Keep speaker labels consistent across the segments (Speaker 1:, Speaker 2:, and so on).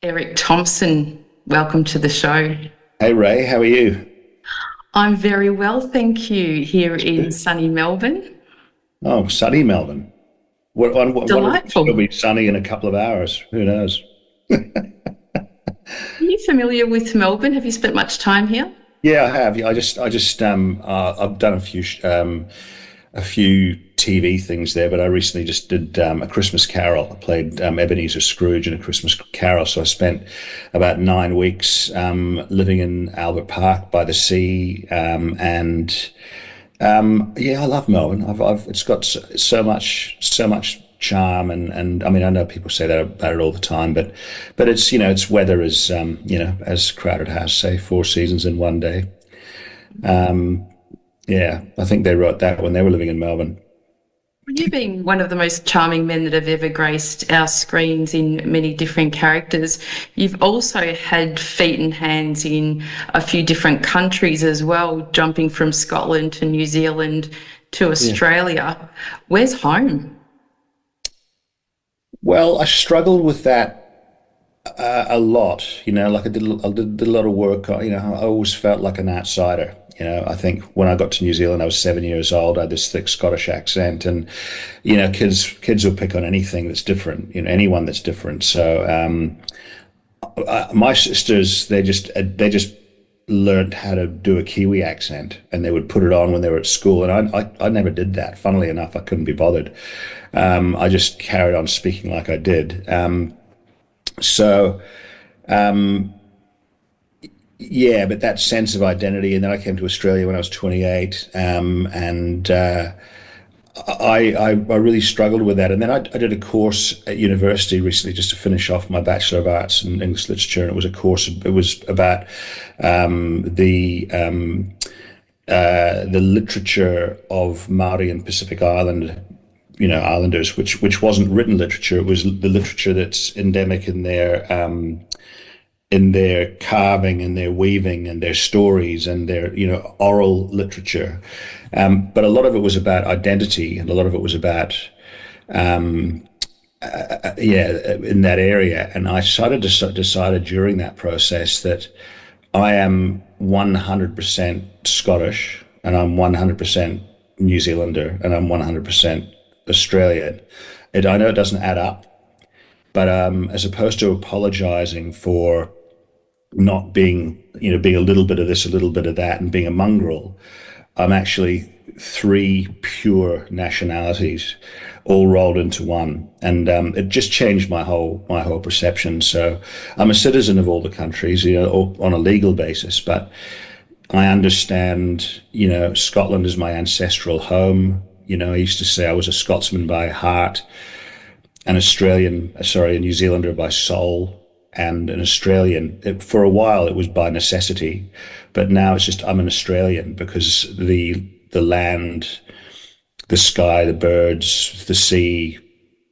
Speaker 1: Erik Thomson, welcome to the show.
Speaker 2: Hey Ray, how are you?
Speaker 1: I'm very well, thank you, here in
Speaker 2: Good.
Speaker 1: sunny Melbourne.
Speaker 2: Oh, sunny Melbourne. What if it's
Speaker 1: Delightful.
Speaker 2: going to
Speaker 1: Are
Speaker 2: be sunny in a couple of hours? Who knows?
Speaker 1: you familiar with Melbourne? Have you spent much time here?
Speaker 2: Yeah, I have. Yeah, I've done a few TV things there, but I recently just did a Christmas Carol. I played Ebenezer Scrooge in a Christmas Carol, so I spent about 9 weeks living in Albert Park by the sea, and yeah, I love Melbourne. It's got so much charm, and I mean, I know people say that about it all the time, but it's its weather is as Crowded House say, four seasons in one day. Yeah, I think they wrote that when they were living in Melbourne.
Speaker 1: You've been one of the most charming men that have ever graced our screens in many different characters. You've also had feet and hands in a few different countries as well, jumping from Scotland to New Zealand to
Speaker 2: Yeah.
Speaker 1: Australia. Where's home?
Speaker 2: Well, I struggled with that a lot. Like I did a lot of work. I always felt like an outsider. I think when I got to New Zealand, I was 7 years old. I had this thick Scottish accent, and kids will pick on anything that's different. Anyone that's different. So my sisters, they just learned how to do a Kiwi accent, and they would put it on when they were at school. And I never did that. Funnily enough, I couldn't be bothered. I just carried on speaking like I did. So yeah, but that sense of identity, and then I came to Australia when I was 28, and I really struggled with that. And then I did a course at university recently just to finish off my Bachelor of Arts in English Literature, and it was a course. It was about the literature of Maori and Pacific Island, islanders, which wasn't written literature. It was the literature that's endemic in their carving and their weaving and their stories and their oral literature. But a lot of it was about identity, and a lot of it was about yeah, in that area. And I decided during that process that I am 100% Scottish, and I'm 100% New Zealander, and I'm 100% Australian. I know it doesn't add up, but as opposed to apologizing for not being, being a little bit of this, a little bit of that, and being a mongrel, I'm actually three pure nationalities all rolled into one, and it just changed my whole perception. So I'm a citizen of all the countries, on a legal basis, but I understand, Scotland is my ancestral home. I used to say I was a Scotsman by heart, a New Zealander by soul, and an Australian. For a while, it was by necessity, but now it's just I'm an Australian because the land, the sky, the birds, the sea,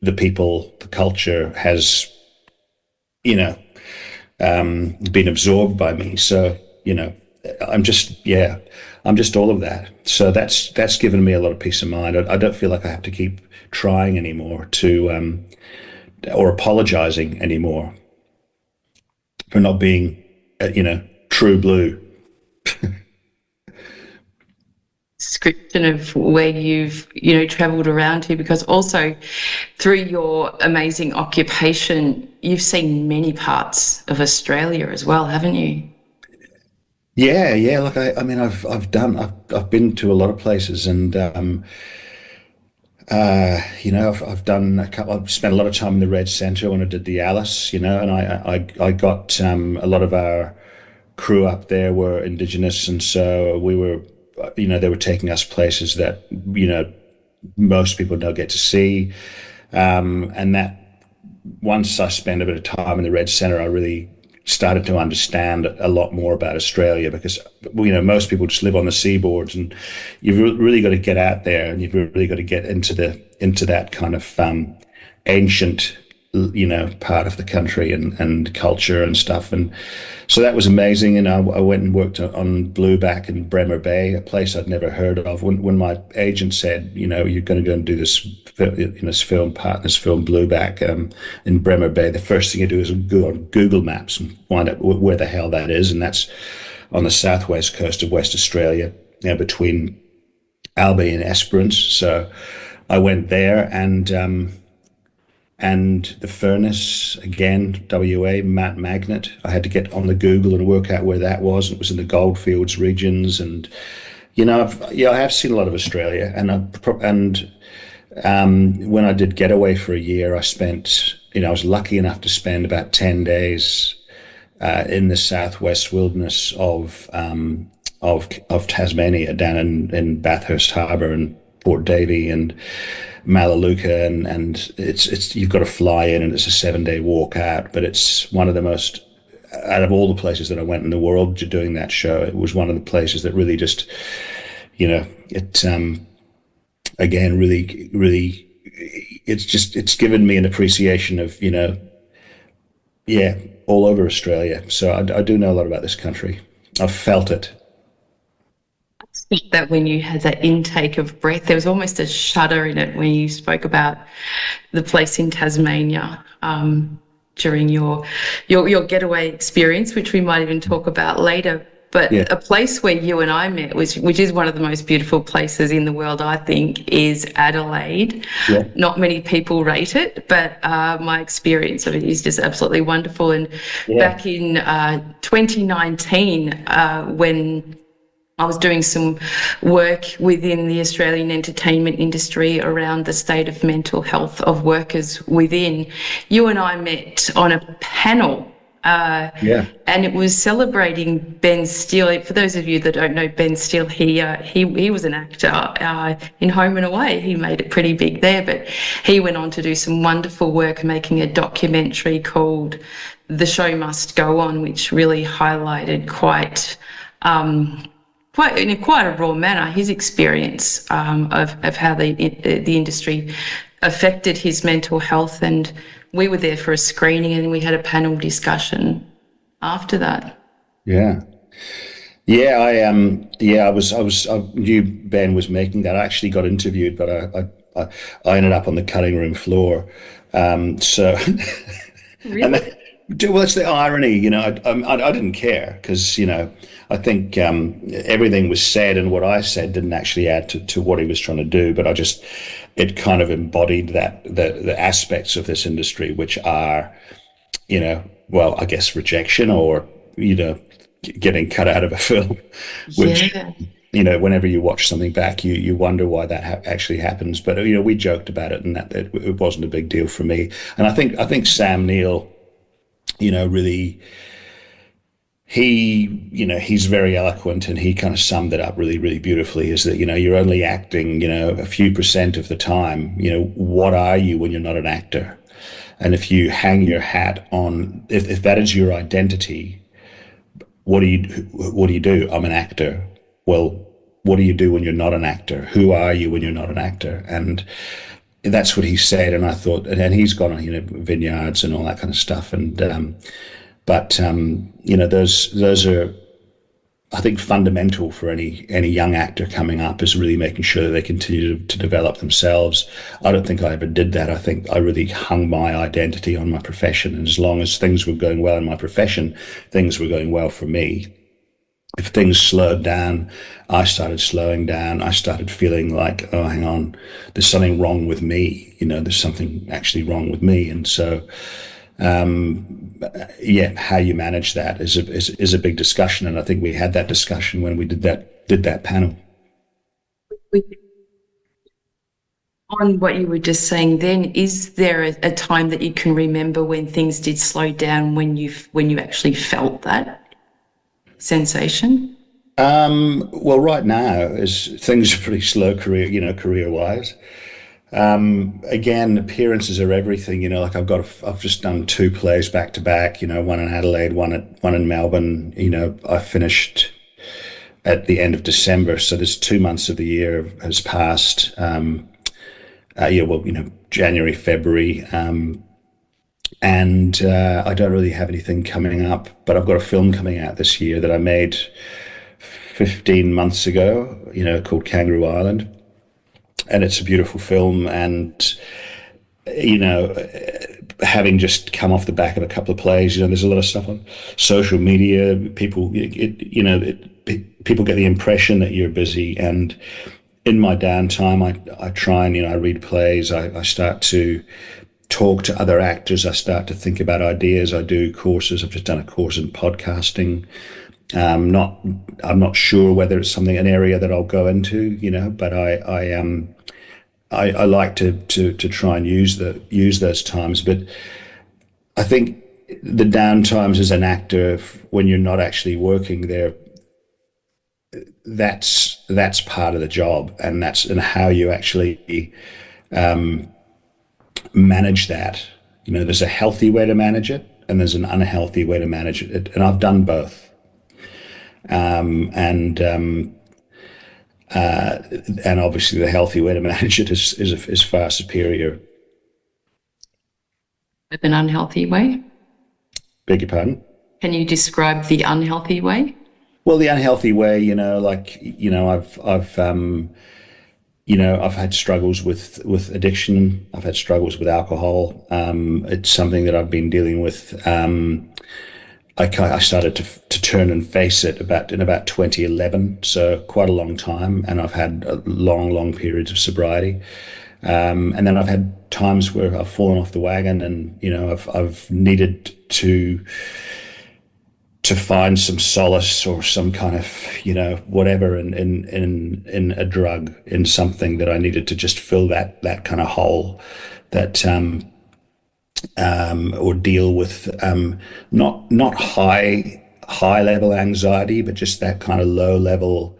Speaker 2: the people, the culture has, you know, been absorbed by me. So, I'm just, yeah, I'm just all of that. So that's given me a lot of peace of mind. I don't feel like I have to keep trying anymore or apologizing anymore for not being, true blue.
Speaker 1: Description of where you've traveled around to, because also through your amazing occupation you've seen many parts of Australia as well, haven't you?
Speaker 2: Yeah, yeah. Like I mean, I've been to a lot of places, and I've done a couple. I've spent a lot of time in the Red Centre when I did the Alice, and I got a lot of our crew up there were Indigenous, and so we were, they were taking us places that most people don't get to see, and that once I spent a bit of time in the Red Centre, I really started to understand a lot more about Australia because most people just live on the seaboards, and you've really got to get out there, and you've really got to get into that kind of ancient part of the country and culture and stuff. And so that was amazing. And I went and worked on Blueback in Bremer Bay, a place I'd never heard of. When my agent said, you're going to go and do this film part, this film Blueback in Bremer Bay, the first thing you do is go on Google Maps and find out where the hell that is. And that's on the southwest coast of West Australia, between Albany and Esperance. So I went there, and the furnace again, WA, Mount Magnet. I had to get on the Google and work out where that was. It was in the Goldfields regions, and I have seen a lot of Australia, and when I did Getaway for a year, I was lucky enough to spend about 10 days in the southwest wilderness of Tasmania, down in Bathurst Harbour and Port Davey and Melaleuca, and it's you've got to fly in, and it's a 7 day walk out. But it's one of the most, out of all the places that I went in the world doing that show, it was one of the places that really just, it again really it's given me an appreciation of all over Australia. So I do know a lot about this country. I've felt it.
Speaker 1: Think that when you had that intake of breath, there was almost a shudder in it when you spoke about the place in Tasmania during your getaway experience, which we might even talk about later. But
Speaker 2: Yeah.
Speaker 1: a place where you and I met, which is one of the most beautiful places in the world, I think, is Adelaide.
Speaker 2: Yeah.
Speaker 1: Not many people rate it, but my experience of it is just absolutely wonderful. And
Speaker 2: Yeah.
Speaker 1: back in 2019, when I was doing some work within the Australian entertainment industry around the state of mental health of workers within. You and I met on a panel,
Speaker 2: Yeah.
Speaker 1: and it was celebrating Ben Steele. For those of you that don't know Ben Steele, he was an actor in Home and Away. He made it pretty big there, but he went on to do some wonderful work making a documentary called The Show Must Go On, which really highlighted in quite a raw manner his experience of how the industry affected his mental health. And we were there for a screening, and we had a panel discussion after that.
Speaker 2: Yeah. Yeah, I knew Ben was making that. I actually got interviewed, but I ended up on the cutting room floor. So and
Speaker 1: Really?
Speaker 2: well, that's the irony, I didn't care because, I think everything was said, and what I said didn't actually add to what he was trying to do. But it kind of embodied the aspects of this industry, which are, well, I guess rejection, or, getting cut out of a film, which,
Speaker 1: Yeah.
Speaker 2: whenever you watch something back, you wonder why that actually happens. But, we joked about it, and that it wasn't a big deal for me. And I think Sam Neill, really, he's very eloquent, and he kind of summed it up really, really beautifully, is that, you're only acting, a few percent of the time. What are you when you're not an actor? And if you hang your hat on, if that is your identity, what do you do? I'm an actor. Well, what do you do when you're not an actor? Who are you when you're not an actor? And that's what he said. And I thought, and he's gone on, vineyards and all that kind of stuff. And those are, I think, fundamental for any young actor coming up, is really making sure that they continue to develop themselves. I don't think I ever did that. I think I really hung my identity on my profession, and as long as things were going well in my profession, things were going well for me. If things slowed down, I started slowing down. I started feeling like, oh, hang on, there's something wrong with me. There's something actually wrong with me. And so, how you manage that is a big discussion. And I think we had that discussion when we did that panel.
Speaker 1: On what you were just saying then, is there a time that you can remember when things did slow down, when you actually felt that sensation?
Speaker 2: Well, right now is things are pretty slow career wise. Again, appearances are everything. Like I've just done two plays back to back. One in Adelaide, one in Melbourne. I finished at the end of December, so there's 2 months of the year has passed. January, February. And I don't really have anything coming up, but I've got a film coming out this year that I made 15 months ago, called Kangaroo Island. And it's a beautiful film. And, you know, having just come off the back of a couple of plays, there's a lot of stuff on social media. People get the impression that you're busy. And in my downtime, I try and, I read plays. I start to talk to other actors. I start to think about ideas. I do courses. I've just done a course in podcasting. Not, I'm not sure whether it's an area that I'll go into, but I like to try and use those times. But I think the down times as an actor, when you're not actually working there, that's part of the job, and that's and how you actually manage that. There's a healthy way to manage it, and there's an unhealthy way to manage it, and I've done both. And obviously, the healthy way to manage it is far superior.
Speaker 1: An unhealthy way.
Speaker 2: Beg your pardon?
Speaker 1: Can you describe the unhealthy way?
Speaker 2: Well, the unhealthy way, I've had struggles with addiction. I've had struggles with alcohol. It's something that I've been dealing with. I started to turn and face it in about 2011, so quite a long time, and I've had long periods of sobriety. And then I've had times where I've fallen off the wagon, and I've needed to find some solace or some kind of whatever in a drug, in something that I needed to just fill that kind of hole, that or deal with not high level anxiety, but just that kind of low level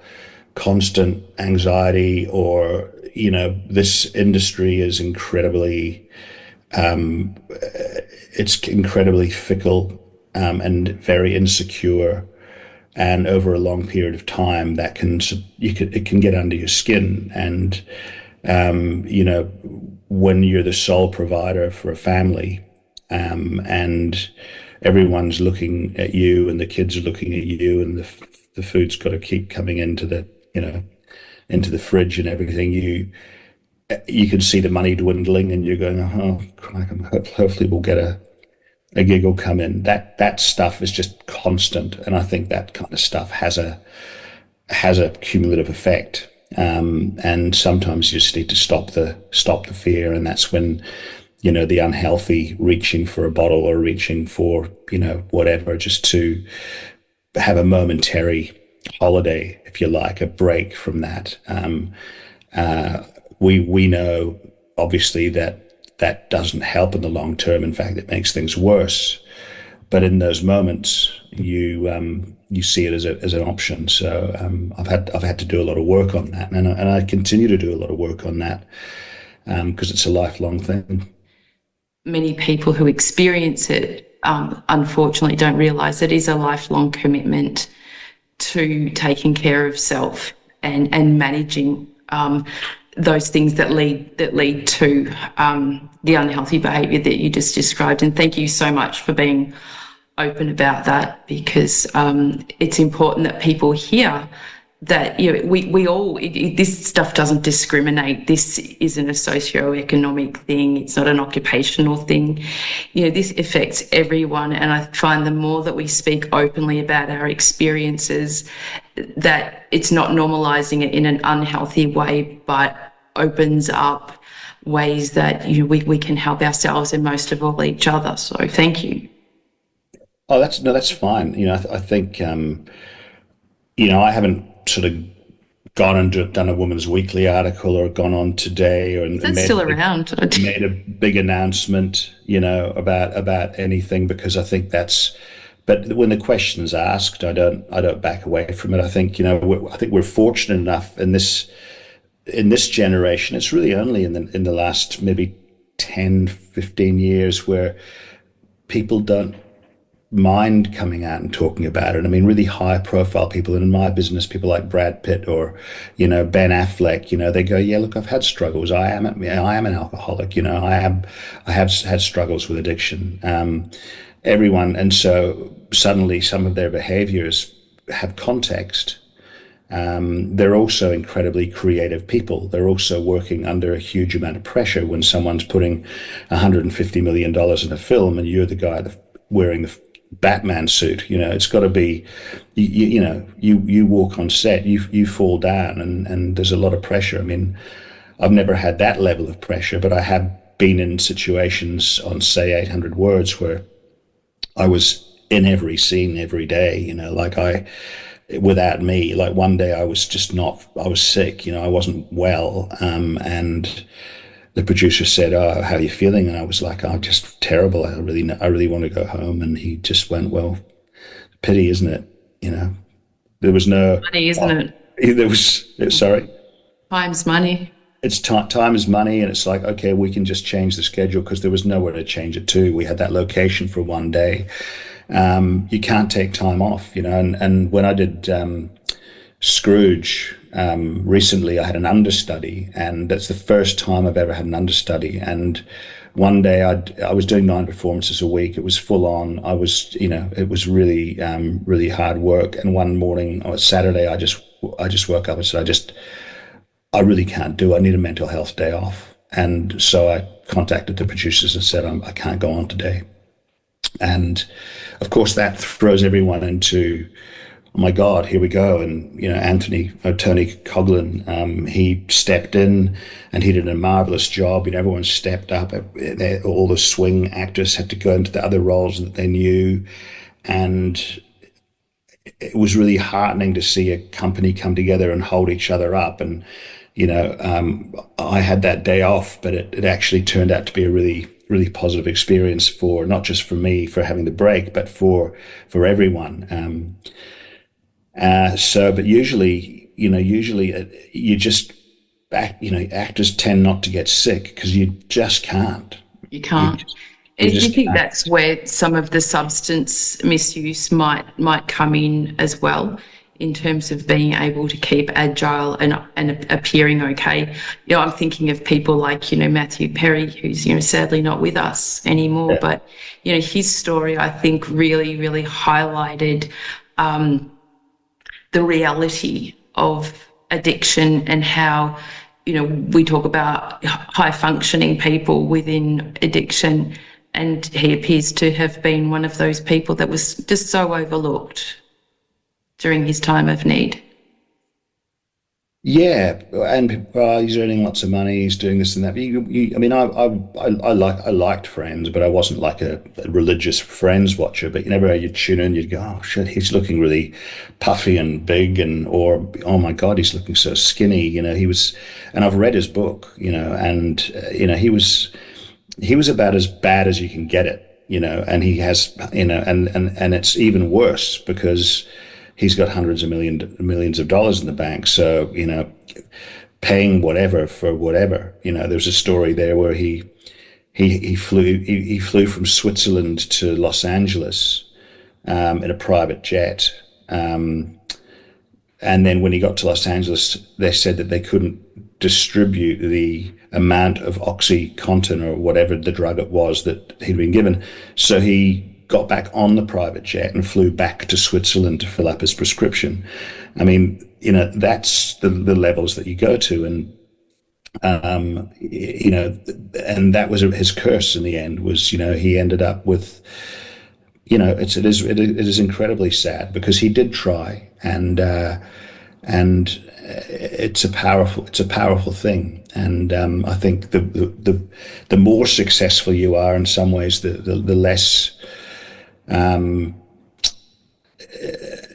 Speaker 2: constant anxiety. Or this industry is it's incredibly fickle, and very insecure, and over a long period of time it can get under your skin. And when you're the sole provider for a family, and everyone's looking at you, and the kids are looking at you, and the food's got to keep coming into the fridge and everything, you can see the money dwindling, and you're going, oh, hopefully we'll get a gig will come in. That stuff is just constant, and I think that kind of stuff has a cumulative effect. And sometimes you just need to stop the fear, and that's when the unhealthy reaching for a bottle, or reaching for whatever, just to have a momentary holiday, if you like, a break from that. We know obviously that doesn't help in the long term. In fact, it makes things worse. But in those moments, you see it as an option. So I've had to do a lot of work on that, and I continue to do a lot of work on that, because it's a lifelong thing.
Speaker 1: Many people who experience it, unfortunately, don't realise it is a lifelong commitment to taking care of self and managing those things that lead to the unhealthy behaviour that you just described. And thank you so much for being open about that, because it's important that people hear that we all, this stuff doesn't discriminate. This isn't a socioeconomic thing. It's not an occupational thing. This affects everyone. And I find the more that we speak openly about our experiences, that it's not normalising it in an unhealthy way, but opens up ways that we can help ourselves, and most of all each other. So thank you.
Speaker 2: Oh, that's fine. I think I haven't sort of gone and done a Woman's Weekly article, or gone on Today, or
Speaker 1: That's still around.
Speaker 2: Made a big announcement, about anything, because I think that's. But when the question's asked, I don't back away from it. I think I think we're fortunate enough in this generation. It's really only in the last maybe 10, 15 years where people don't mind coming out and talking about it. I mean, really high profile people in my business, people like Brad Pitt or, Ben Affleck, they go, yeah, look, I've had struggles. I am an alcoholic. I have had struggles with addiction. Everyone. And so suddenly some of their behaviors have context. They're also incredibly creative people. They're also working under a huge amount of pressure when someone's putting $150 million in a film and you're the guy wearing the Batman suit. It's got to be, you walk on set, you fall down, and there's a lot of pressure. I mean, I've never had that level of pressure, but I have been in situations on, say, 800 Words where I was in every scene every day, without me. Like one day I was just not, I was sick, I wasn't well. And the producer said, "Oh, how are you feeling?" And I was like, "Oh, just terrible. I really want to go home." And he just went, "Well, pity, isn't it?" There was no,
Speaker 1: Money, isn't it?
Speaker 2: there was, sorry.
Speaker 1: Time's money.
Speaker 2: It's time is money, and it's like, okay, we can just change the schedule because there was nowhere to change it to. We had that location for one day. You can't take time off, and when I did Scrooge recently, I had an understudy, and that's the first time I've ever had an understudy. And one day I was doing 9 performances a week. It was full on. It was really really hard work. And one morning, or Saturday, I just woke up and said, I really can't do it. I need a mental health day off. And so I contacted the producers and said, I can't go on today. And of course, that throws everyone into, oh my God, here we go. And, Tony Coughlin, he stepped in and he did a marvelous job. Everyone stepped up. All the swing actors had to go into the other roles that they knew. And it was really heartening to see a company come together and hold each other up. And, I had that day off, but it actually turned out to be a really, really positive experience for not just for me for having the break, but for everyone. But usually you just actors tend not to get sick because you just can't.
Speaker 1: You can't. Do you think that's where some of the substance misuse might come in as well, in terms of being able to keep agile and appearing okay? I'm thinking of people like, Matthew Perry, who's, sadly not with us anymore. Yeah. But, his story, I think, really, really highlighted the reality of addiction and how, we talk about high functioning people within addiction. And he appears to have been one of those people that was just so overlooked during his time of need.
Speaker 2: Yeah, and he's earning lots of money. He's doing this and that. I liked Friends, but I wasn't like a religious Friends watcher. But whenever you'd tune in, you'd go, "Oh shit, he's looking really puffy and big," or "Oh my God, he's looking so skinny." He was, and I've read his book. And he was about as bad as you can get it. And he has, and it's even worse because he's got hundreds of millions of dollars in the bank. So, paying whatever for whatever. There's a story there where he flew from Switzerland to Los Angeles in a private jet. And then when he got to Los Angeles, they said that they couldn't distribute the amount of OxyContin or whatever the drug it was that he'd been given. So he got back on the private jet and flew back to Switzerland to fill up his prescription. I mean, that's the levels that you go to. And, and that was his curse in the end was, he ended up with, it is incredibly sad because he did try and it's a powerful thing. And I think the more successful you are in some ways, the less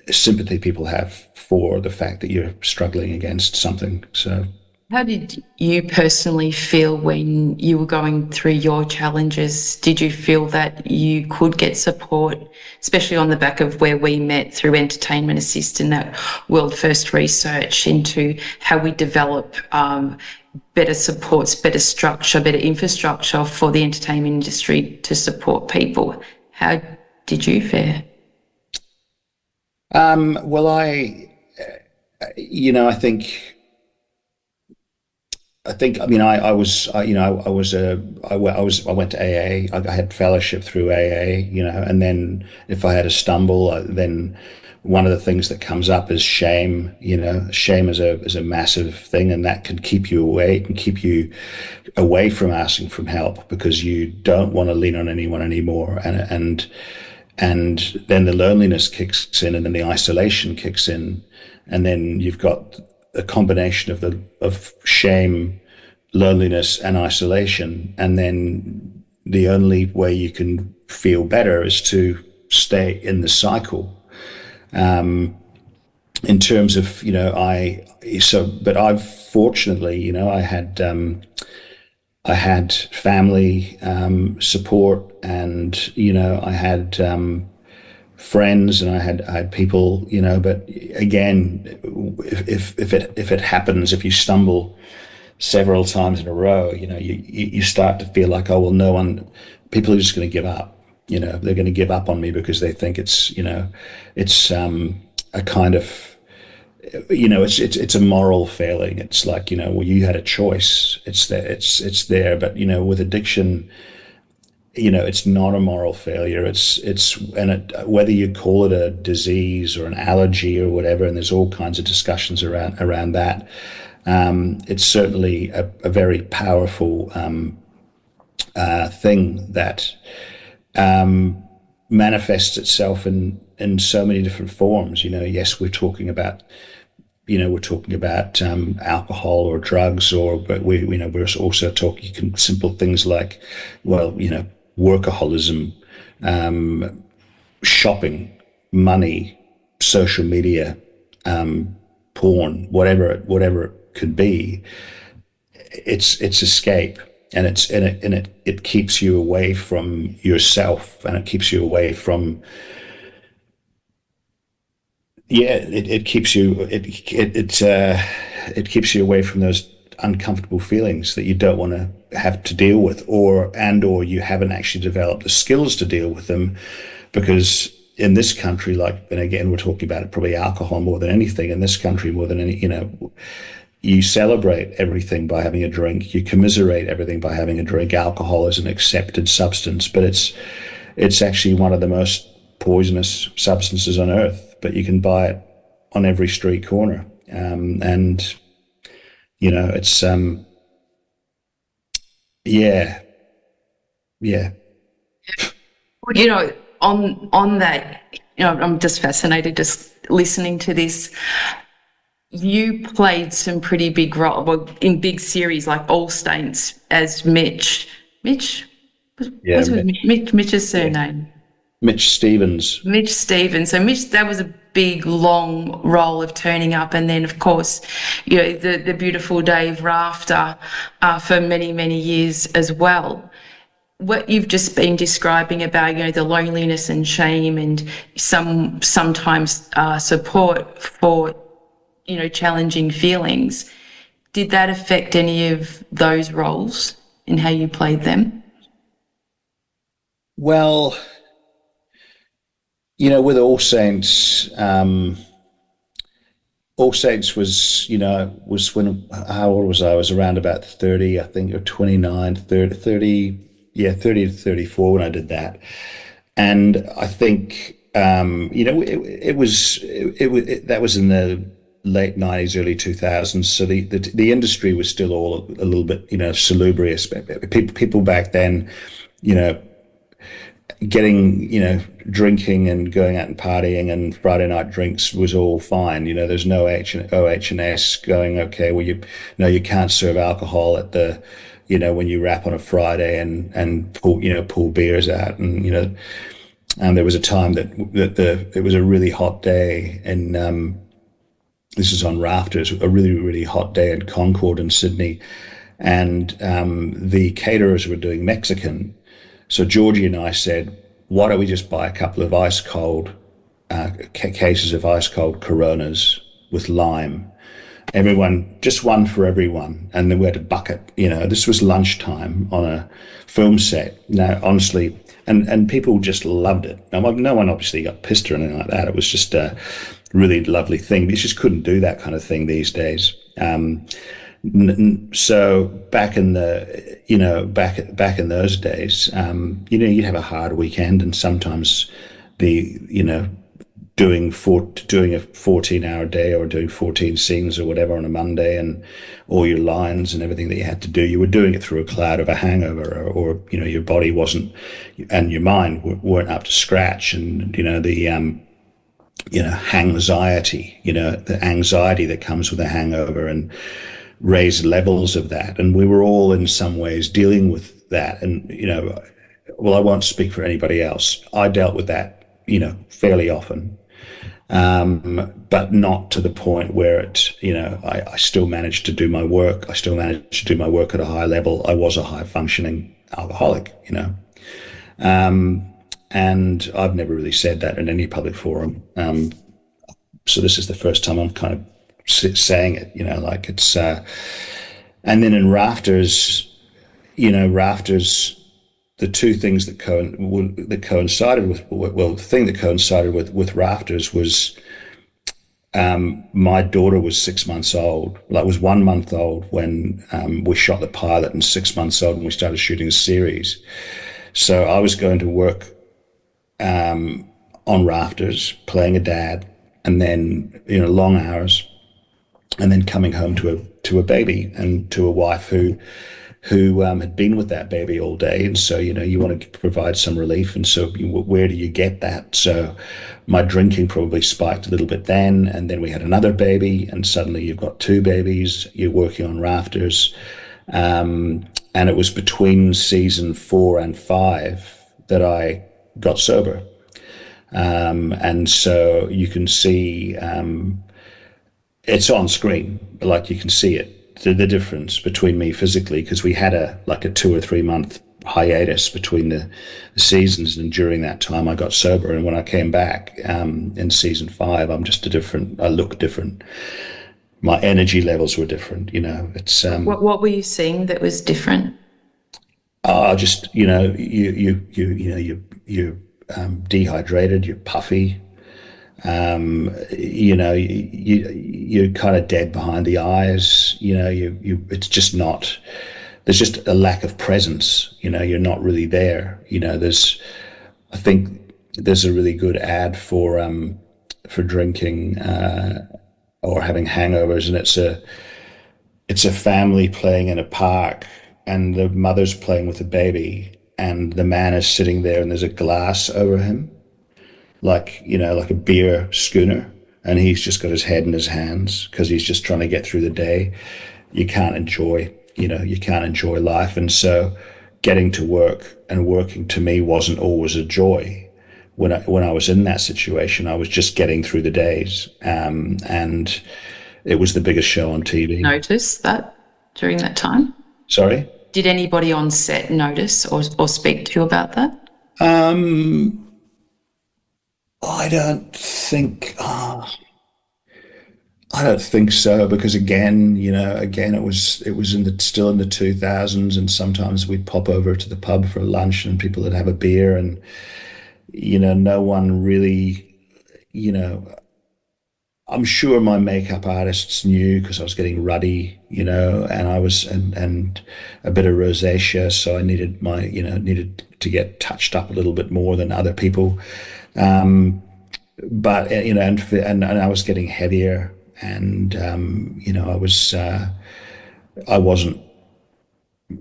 Speaker 2: sympathy people have for the fact that you're struggling against something. So
Speaker 1: how did you personally feel when you were going through your challenges? Did you feel that you could get support, especially on the back of where we met through Entertainment Assist and that world first research into how we develop better supports, better structure, better infrastructure for the entertainment industry to support people? How did you fare?
Speaker 2: Well, I think. I mean, I was, I was I went to AA. I had fellowship through AA, and then if I had a stumble, then one of the things that comes up is shame. Shame is a massive thing, and that can keep you away, it can keep you away from asking for help because you don't want to lean on anyone anymore, and then the loneliness kicks in, and then the isolation kicks in, and then you've got a combination of shame, loneliness, and isolation, and then the only way you can feel better is to stay in the cycle. In terms of but I've fortunately, I had family support, and I had friends, and I had people, but again, if it happens, if you stumble several times in a row, you start to feel like, oh well, no one, people are just going to give up. They're going to give up on me because they think it's a kind of, it's a moral failing. It's like, well, you had a choice. It's there, but with addiction, it's not a moral failure. Whether you call it a disease or an allergy or whatever, and there's all kinds of discussions around that. It's certainly a very powerful thing that manifests itself in so many different forms. Yes, we're talking about alcohol or drugs, but we're also talking simple things like, well, workaholism, shopping, money, social media, porn, whatever it could be. It's escape, and it keeps you away from yourself, and it keeps you away from, yeah, it keeps you it keeps you away from those uncomfortable feelings that you don't want to have to deal with, or you haven't actually developed the skills to deal with them, because in this country, and again, we're talking about it, probably alcohol more than anything in this country, more than any, you celebrate everything by having a drink, you commiserate everything by having a drink. Alcohol is an accepted substance, but it's actually one of the most poisonous substances on earth, but you can buy it on every street corner. And it's yeah, yeah.
Speaker 1: On that, I'm just fascinated just listening to this. You played some pretty big role, well, in big series like All Saints as Mitch. Mitch,
Speaker 2: Yeah,
Speaker 1: Mitch's surname?
Speaker 2: Mitch Stevens.
Speaker 1: Mitch Stevens. So Mitch, that was a big, long role of turning up, and then of course, the beautiful Dave Rafter for many, many years as well. What you've just been describing about, the loneliness and shame, and sometimes support for, challenging feelings. Did that affect any of those roles in how you played them?
Speaker 2: Well, with All Saints was when, how old was I? I was around about 30, I think, or 29, 30, yeah, 30 to 34 when I did that. And I think, that was in the late 90s, early 2000s. So the industry was still all a little bit, salubrious. People back then, you know, drinking and going out and partying and Friday night drinks was all fine. There's no OH&S going, okay, well, you can't serve alcohol at the, when you wrap on a Friday and pull beers out. And there was a time that it was a really hot day, and this is on Rafters, a really, really hot day in Concord in Sydney. And the caterers were doing Mexican. So Georgie and I said, why don't we just buy a couple of ice cold cases of ice cold Coronas with lime? Everyone, just one for everyone. And then we had a bucket. This was lunchtime on a film set. Now, honestly, and people just loved it. Now, no one obviously got pissed or anything like that. It was just a really lovely thing. You just couldn't do that kind of thing these days. So back in the, back in those days, you'd have a hard weekend, and sometimes the, doing a 14-hour day or doing 14 scenes or whatever on a Monday, and all your lines and everything that you had to do, you were doing it through a cloud of a hangover, or your body wasn't, and your mind weren't up to scratch, and the anxiety, the anxiety that comes with a hangover, and raised levels of that. And we were all in some ways dealing with that. And, well, I won't speak for anybody else. I dealt with that, fairly often, but not to the point where I still managed to do my work. I still managed to do my work at a high level. I was a high functioning alcoholic, and I've never really said that in any public forum. So this is the first time I'm kind of saying it, like it's, and then in Rafters, the two things that coincided with, well, the thing that coincided with Rafters was, my daughter was 6 months old, like was 1 month old when, we shot the pilot, and 6 months old when we started shooting the series. So I was going to work, on Rafters, playing a dad, and then, long hours, and then coming home to a baby and to a wife who had been with that baby all day. And so, you want to provide some relief. And so where do you get that? So my drinking probably spiked a little bit then. And then we had another baby, and suddenly you've got two babies, you're working on Rafters. And it was between season 4 and 5 that I got sober. And so you can see, it's on screen, like you can see it, the difference between me physically, because we had a 2 or 3 month hiatus between the seasons, and during that time I got sober. And when I came back, in season 5, I look different. My energy levels were different, it's,
Speaker 1: what were you seeing that was different?
Speaker 2: Just, you're dehydrated, you're puffy, you're kind of dead behind the eyes. It's just not. There's just a lack of presence. You're not really there. I think there's a really good ad for drinking, or having hangovers, and it's a family playing in a park, and the mother's playing with a baby, and the man is sitting there, and there's a glass over him, like a beer schooner, and he's just got his head in his hands because he's just trying to get through the day. You can't enjoy life. And so getting to work and working, to me, wasn't always a joy. When I was in that situation, I was just getting through the days, and it was the biggest show on TV.
Speaker 1: Notice that during that time?
Speaker 2: Sorry?
Speaker 1: Did anybody on set notice or speak to you about that?
Speaker 2: I don't think so, because again, it was still in the 2000s, and sometimes we'd pop over to the pub for lunch, and people would have a beer, and no one really, I'm sure my makeup artists knew, because I was getting ruddy, and I was, and a bit of rosacea, so I needed needed to get touched up a little bit more than other people. But and I was getting heavier, and I wasn't,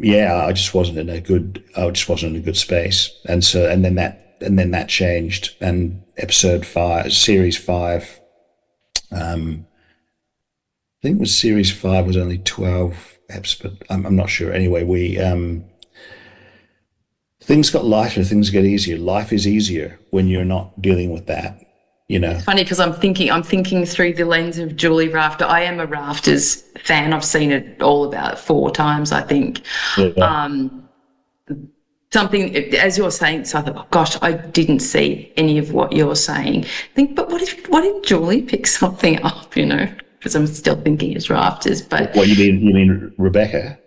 Speaker 2: I just wasn't in a good space. And so, and then that changed, and episode 5, series 5, I think it was series 5 was only 12 eps, but I'm not sure. Anyway, things got lighter, things get easier. Life is easier when you're not dealing with that.
Speaker 1: It's funny because I'm thinking through the lens of Julie Rafter. I am a Rafters fan. I've seen it all about 4 times, I think.
Speaker 2: Yeah.
Speaker 1: Something, as you're saying, so I thought, oh gosh, I didn't see any of what you're saying. But what if Julie pick something up, because I'm still thinking it's Rafters. But
Speaker 2: what you mean Rebecca?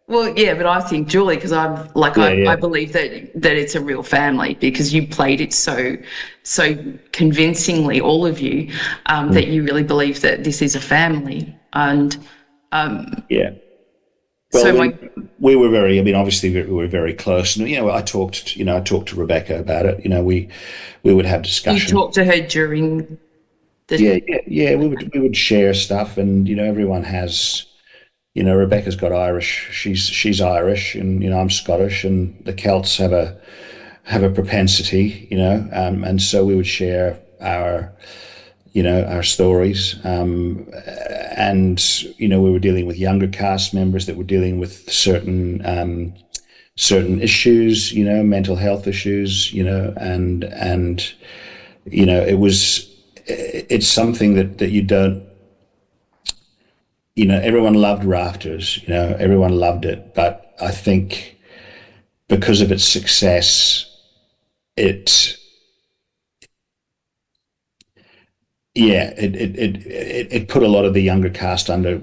Speaker 1: Well, yeah, but I think Julie, because I'm like
Speaker 2: Yeah,
Speaker 1: I
Speaker 2: yeah.
Speaker 1: believe that it's a real family because you played it so convincingly, all of you, that
Speaker 2: Mm.
Speaker 1: you really believe that this is a family. And
Speaker 2: Yeah. Well,
Speaker 1: so
Speaker 2: I mean,
Speaker 1: my
Speaker 2: we were very, I mean, obviously we were very close. And, I talked to Rebecca about it. We would have
Speaker 1: you
Speaker 2: discussions.
Speaker 1: talked to her during
Speaker 2: Yeah,
Speaker 1: the
Speaker 2: yeah, yeah. We would share stuff, and everyone has. Rebecca's got Irish. She's Irish, and I'm Scottish, and the Celts have a propensity, and so we would share our stories, and we were dealing with younger cast members that were dealing with certain issues, mental health issues, and it's something that you don't, everyone loved Rafters, everyone loved it, but I think because of its success, it yeah, it put a lot of the younger cast under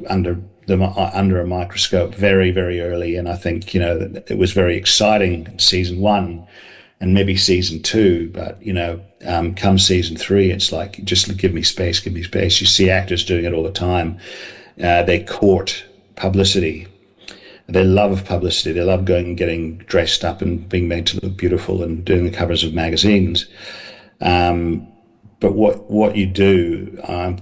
Speaker 2: a microscope very, very early, and I think it was very exciting season one, and maybe season two, but come season three, it's like just give me space, give me space. You see actors doing it all the time. They court publicity. They love publicity. They love going and getting dressed up and being made to look beautiful and doing the covers of magazines. But what you do, I'm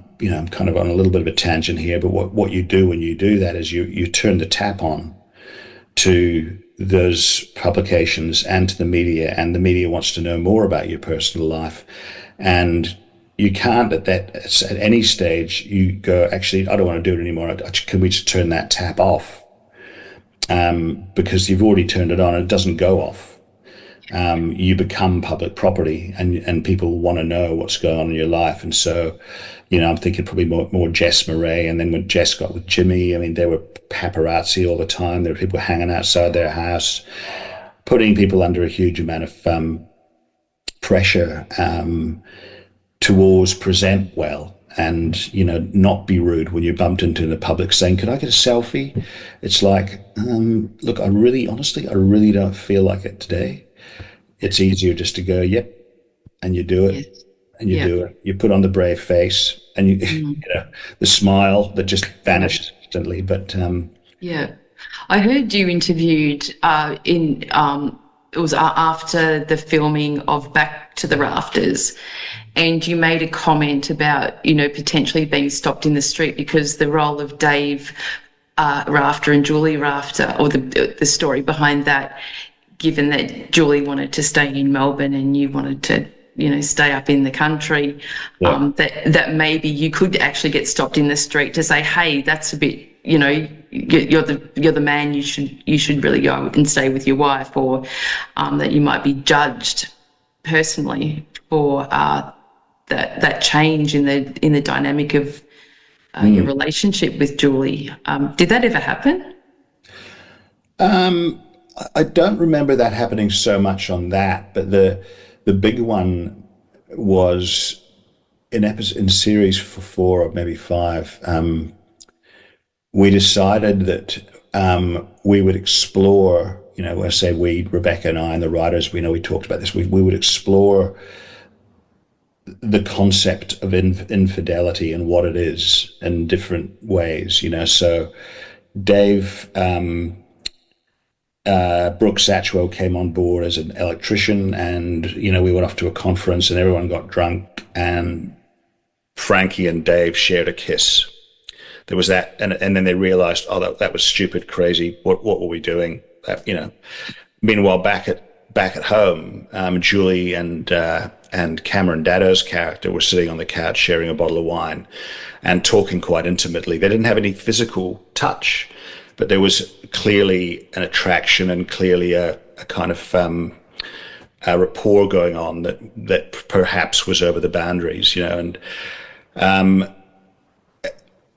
Speaker 2: kind of on a little bit of a tangent here, but what you do when you do that is you turn the tap on to those publications and to the media, and the media wants to know more about your personal life, and you can't at any stage you go, actually I don't want to do it anymore. Can we just turn that tap off? Because you've already turned it on and it doesn't go off. You become public property, and people want to know what's going on in your life. And so, I'm thinking probably more Jess Murray. And then when Jess got with Jimmy, I mean, there were paparazzi all the time. There were people hanging outside their house, putting people under a huge amount of pressure to always present well and not be rude when you bumped into in the public, saying, "Could I get a selfie?" It's like, look, I really don't feel like it today. It's easier just to go, yep, and you do it,
Speaker 1: yes,
Speaker 2: and you
Speaker 1: yeah,
Speaker 2: do it. You put on the brave face, and
Speaker 1: mm,
Speaker 2: the smile that just
Speaker 1: yeah,
Speaker 2: vanished instantly. But
Speaker 1: yeah. I heard you interviewed in it was after the filming of Back to the Rafters, and you made a comment about potentially being stopped in the street because the role of Dave Rafter and Julie Rafter, or the story behind that, given that Julie wanted to stay in Melbourne and you wanted to, stay up in the country,
Speaker 2: yeah,
Speaker 1: that maybe you could actually get stopped in the street to say, "Hey, that's a bit, you're the man. You should really go and stay with your wife," or that you might be judged personally for that change in the dynamic of your
Speaker 2: mm.
Speaker 1: relationship with Julie. Did that ever happen?
Speaker 2: I don't remember that happening so much on that, but the big one was in series for four or maybe five. We decided that we would explore, when I say we, Rebecca and I and the writers, we talked about this, we would explore the concept of infidelity and what it is in different ways, So Dave, Brooke Satchwell came on board as an electrician, and, we went off to a conference and everyone got drunk, and Frankie and Dave shared a kiss. There was that, and then they realized, oh, that was stupid, crazy. What were we doing? Meanwhile, back at home, Julie and Cameron Daddo's character were sitting on the couch sharing a bottle of wine and talking quite intimately. They didn't have any physical touch, but there was clearly an attraction and clearly a kind of a rapport going on that perhaps was over the boundaries, and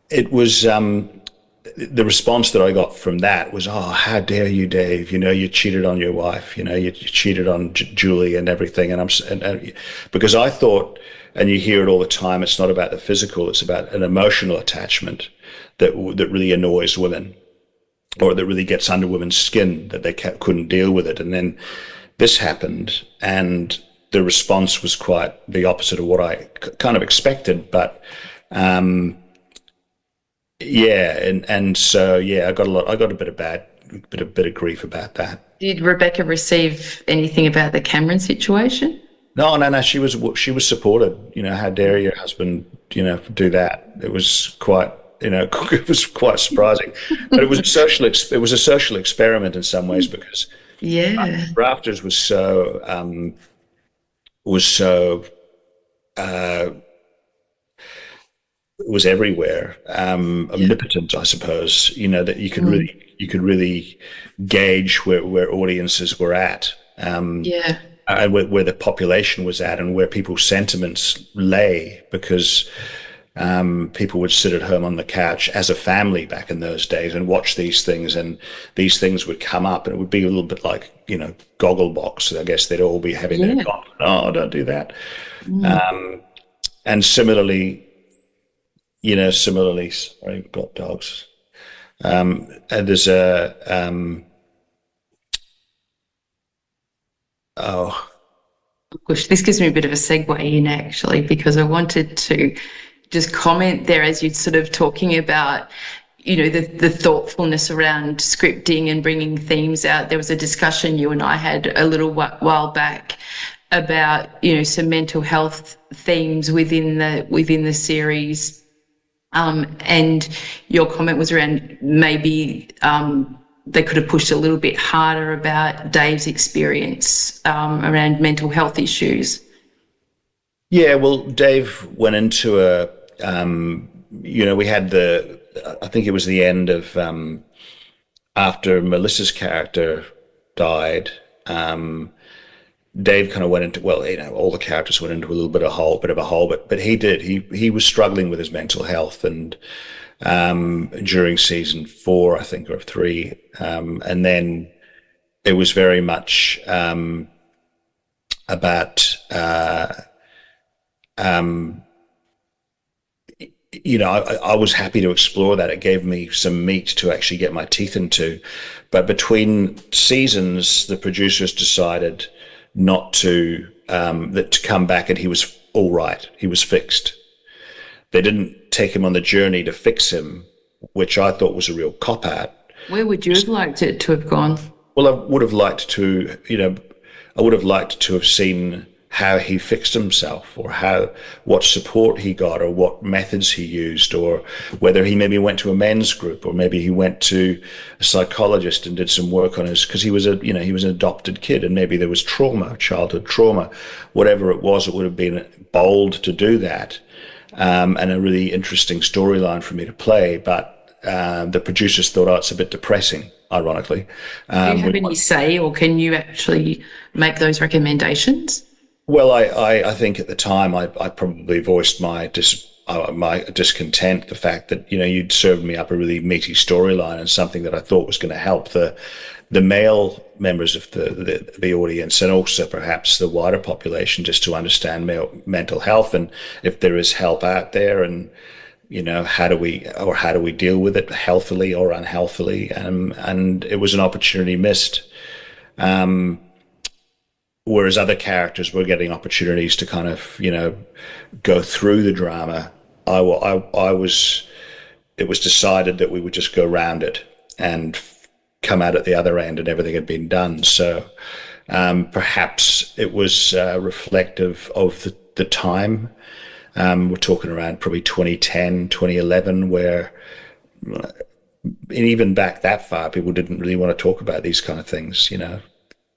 Speaker 2: it was the response that I got from that was, "Oh, how dare you, Dave? You cheated on your wife. You cheated on Julie and everything." Because I thought, and you hear it all the time, it's not about the physical; it's about an emotional attachment that really annoys women. or that really gets under women's skin, that they couldn't deal with it. And then this happened, and the response was quite the opposite of what I kind of expected. But yeah, and so yeah, I got a bit of grief about that.
Speaker 1: Did Rebecca receive anything about the Cameron situation?
Speaker 2: No, no, no. She was supported. How dare your husband, do that? It was quite, it was quite surprising. But it was a social experiment in some ways, because
Speaker 1: Yeah,
Speaker 2: Rafters was so was everywhere,
Speaker 1: yeah,
Speaker 2: omnipotent, I suppose. That you could really gauge where audiences were at.
Speaker 1: yeah,
Speaker 2: And where the population was at, and where people's sentiments lay, because people would sit at home on the couch as a family back in those days and watch these things, and these things would come up, and it would be a little bit like, Gogglebox. I guess they'd all be having their
Speaker 1: yeah.
Speaker 2: comment, oh, don't do that.
Speaker 1: Mm.
Speaker 2: And similarly, sorry, we've got dogs. And there's oh,
Speaker 1: Gosh, this gives me a bit of a segue in actually, because I wanted to just comment there as you're sort of talking about, the thoughtfulness around scripting and bringing themes out. There was a discussion you and I had a little while back about, some mental health themes within the series. And your comment was around maybe they could have pushed a little bit harder about Dave's experience around mental health issues.
Speaker 2: yeah. Well, Dave went into we had I think it was the end of after Melissa's character died. Dave kind of went into, well, all the characters went into a little bit of a hole, but he was struggling with his mental health, and during season 4, I think, or 3, and then it was very much about I was happy to explore that. It gave me some meat to actually get my teeth into. But between seasons, the producers decided not to to come back, and he was all right. He was fixed. They didn't take him on the journey to fix him, which I thought was a real cop out.
Speaker 1: Where would you have liked it to have gone?
Speaker 2: Well, I would have liked to have seen how he fixed himself, or what support he got, or what methods he used, or whether he maybe went to a men's group, or maybe he went to a psychologist and did some work on because he was an adopted kid, and maybe there was trauma, childhood trauma, whatever it was. It would have been bold to do that, and a really interesting storyline for me to play. But the producers thought, oh, it's a bit depressing, ironically.
Speaker 1: Do you have any say, or can you actually make those recommendations?
Speaker 2: Well, I think at the time I probably voiced my discontent, the fact that you'd served me up a really meaty storyline, and something that I thought was going to help the male members of the audience, and also perhaps the wider population, just to understand mental health, and if there is help out there, and how do we deal with it healthily or unhealthily, and it was an opportunity missed. Whereas other characters were getting opportunities to kind of, go through the drama. I was, it was decided that we would just go around it and come out at the other end, and everything had been done. So perhaps it was reflective of the time. We're talking around probably 2010, 2011, where, and even back that far, people didn't really want to talk about these kind of things,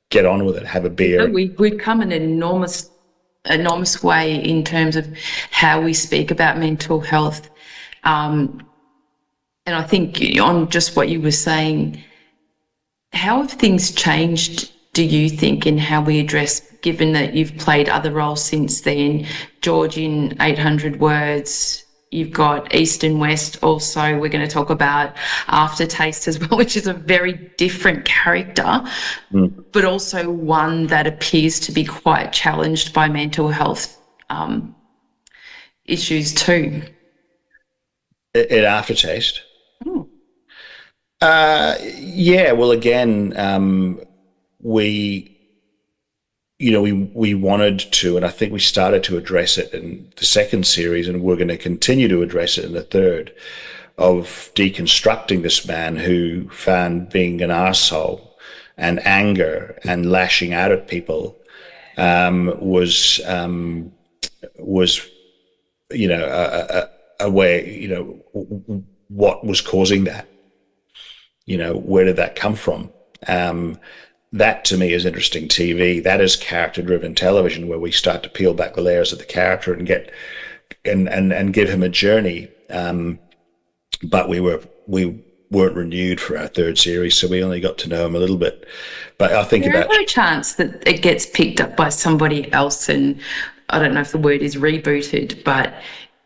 Speaker 2: get on with it, have a beer.
Speaker 1: We've come an enormous way in terms of how we speak about mental health. And I think on just what you were saying, how have things changed, do you think, in how we address, given that you've played other roles since then, George in 800 Words, you've got East and West also, we're going to talk about Aftertaste as well, which is a very different character, but also one that appears to be quite challenged by mental health issues too.
Speaker 2: In Aftertaste,
Speaker 1: Mm.
Speaker 2: Yeah, well, again, we we wanted to, and I think we started to address it in the second series, and we're going to continue to address it in the third, of deconstructing this man who found being an arsehole and anger and lashing out at people was a way, what was causing that, where did that come from? That to me is interesting TV. That is character driven television, where we start to peel back the layers of the character and get and give him a journey. But we weren't renewed for our third series, so we only got to know him a little bit. But I think
Speaker 1: There
Speaker 2: about
Speaker 1: ever a chance that it gets picked up by somebody else and I don't know if the word is rebooted, but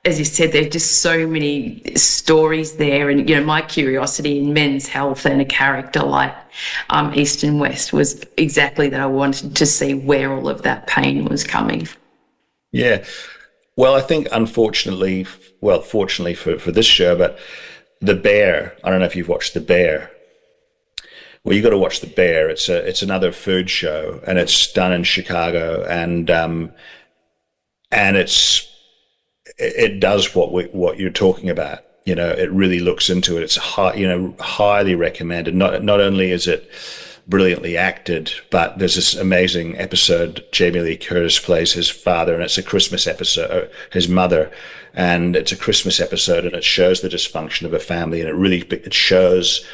Speaker 1: as you said, there's just so many stories there. And, my curiosity in men's health and a character like East and West was exactly that. I wanted to see where all of that pain was coming from.
Speaker 2: yeah. Well, I think unfortunately, well, fortunately for this show, but The Bear. I don't know if you've watched The Bear. Well, you got to watch The Bear. It's another food show, and it's done in Chicago, and it does what you're talking about. It really looks into it. It's highly recommended. Not only is it brilliantly acted, but there's this amazing episode. Jamie Lee Curtis plays his father, and it's a Christmas episode, his mother, and it's a Christmas episode, and it shows the dysfunction of a family, and it shows,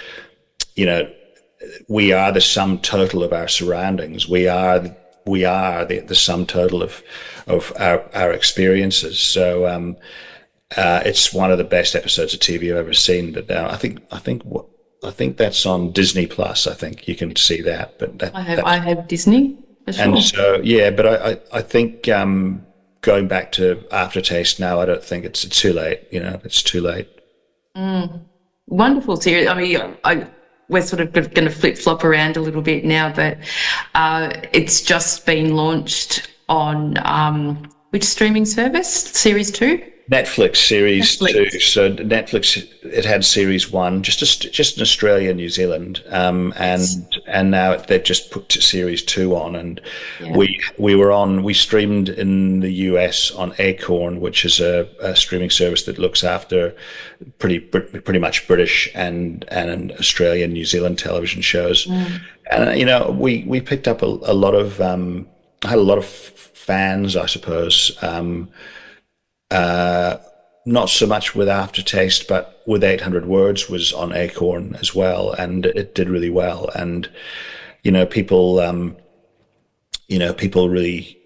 Speaker 2: we are the sum total of our surroundings. We are the sum total of our experiences. So it's one of the best episodes of TV I've ever seen. But I think that's on Disney Plus. I think you can see that. But
Speaker 1: I have Disney for sure.
Speaker 2: And so yeah, but I think going back to Aftertaste now, I don't think it's too late. It's too late.
Speaker 1: Wonderful series. I mean, we're sort of going to flip-flop around a little bit now, but it's just been launched on which streaming service? Series 2?
Speaker 2: Netflix series
Speaker 1: Netflix.
Speaker 2: 2. So Netflix, it had series 1, just in Australia and New Zealand, and now they've just put series 2 on, and
Speaker 1: Yeah.
Speaker 2: we streamed in the US on Acorn, which is a streaming service that looks after pretty much British and Australian, New Zealand television shows, and we picked up a lot of I had a lot of fans, I suppose. Not so much with Aftertaste, but with 800 Words was on Acorn as well, and it did really well. And people, people really,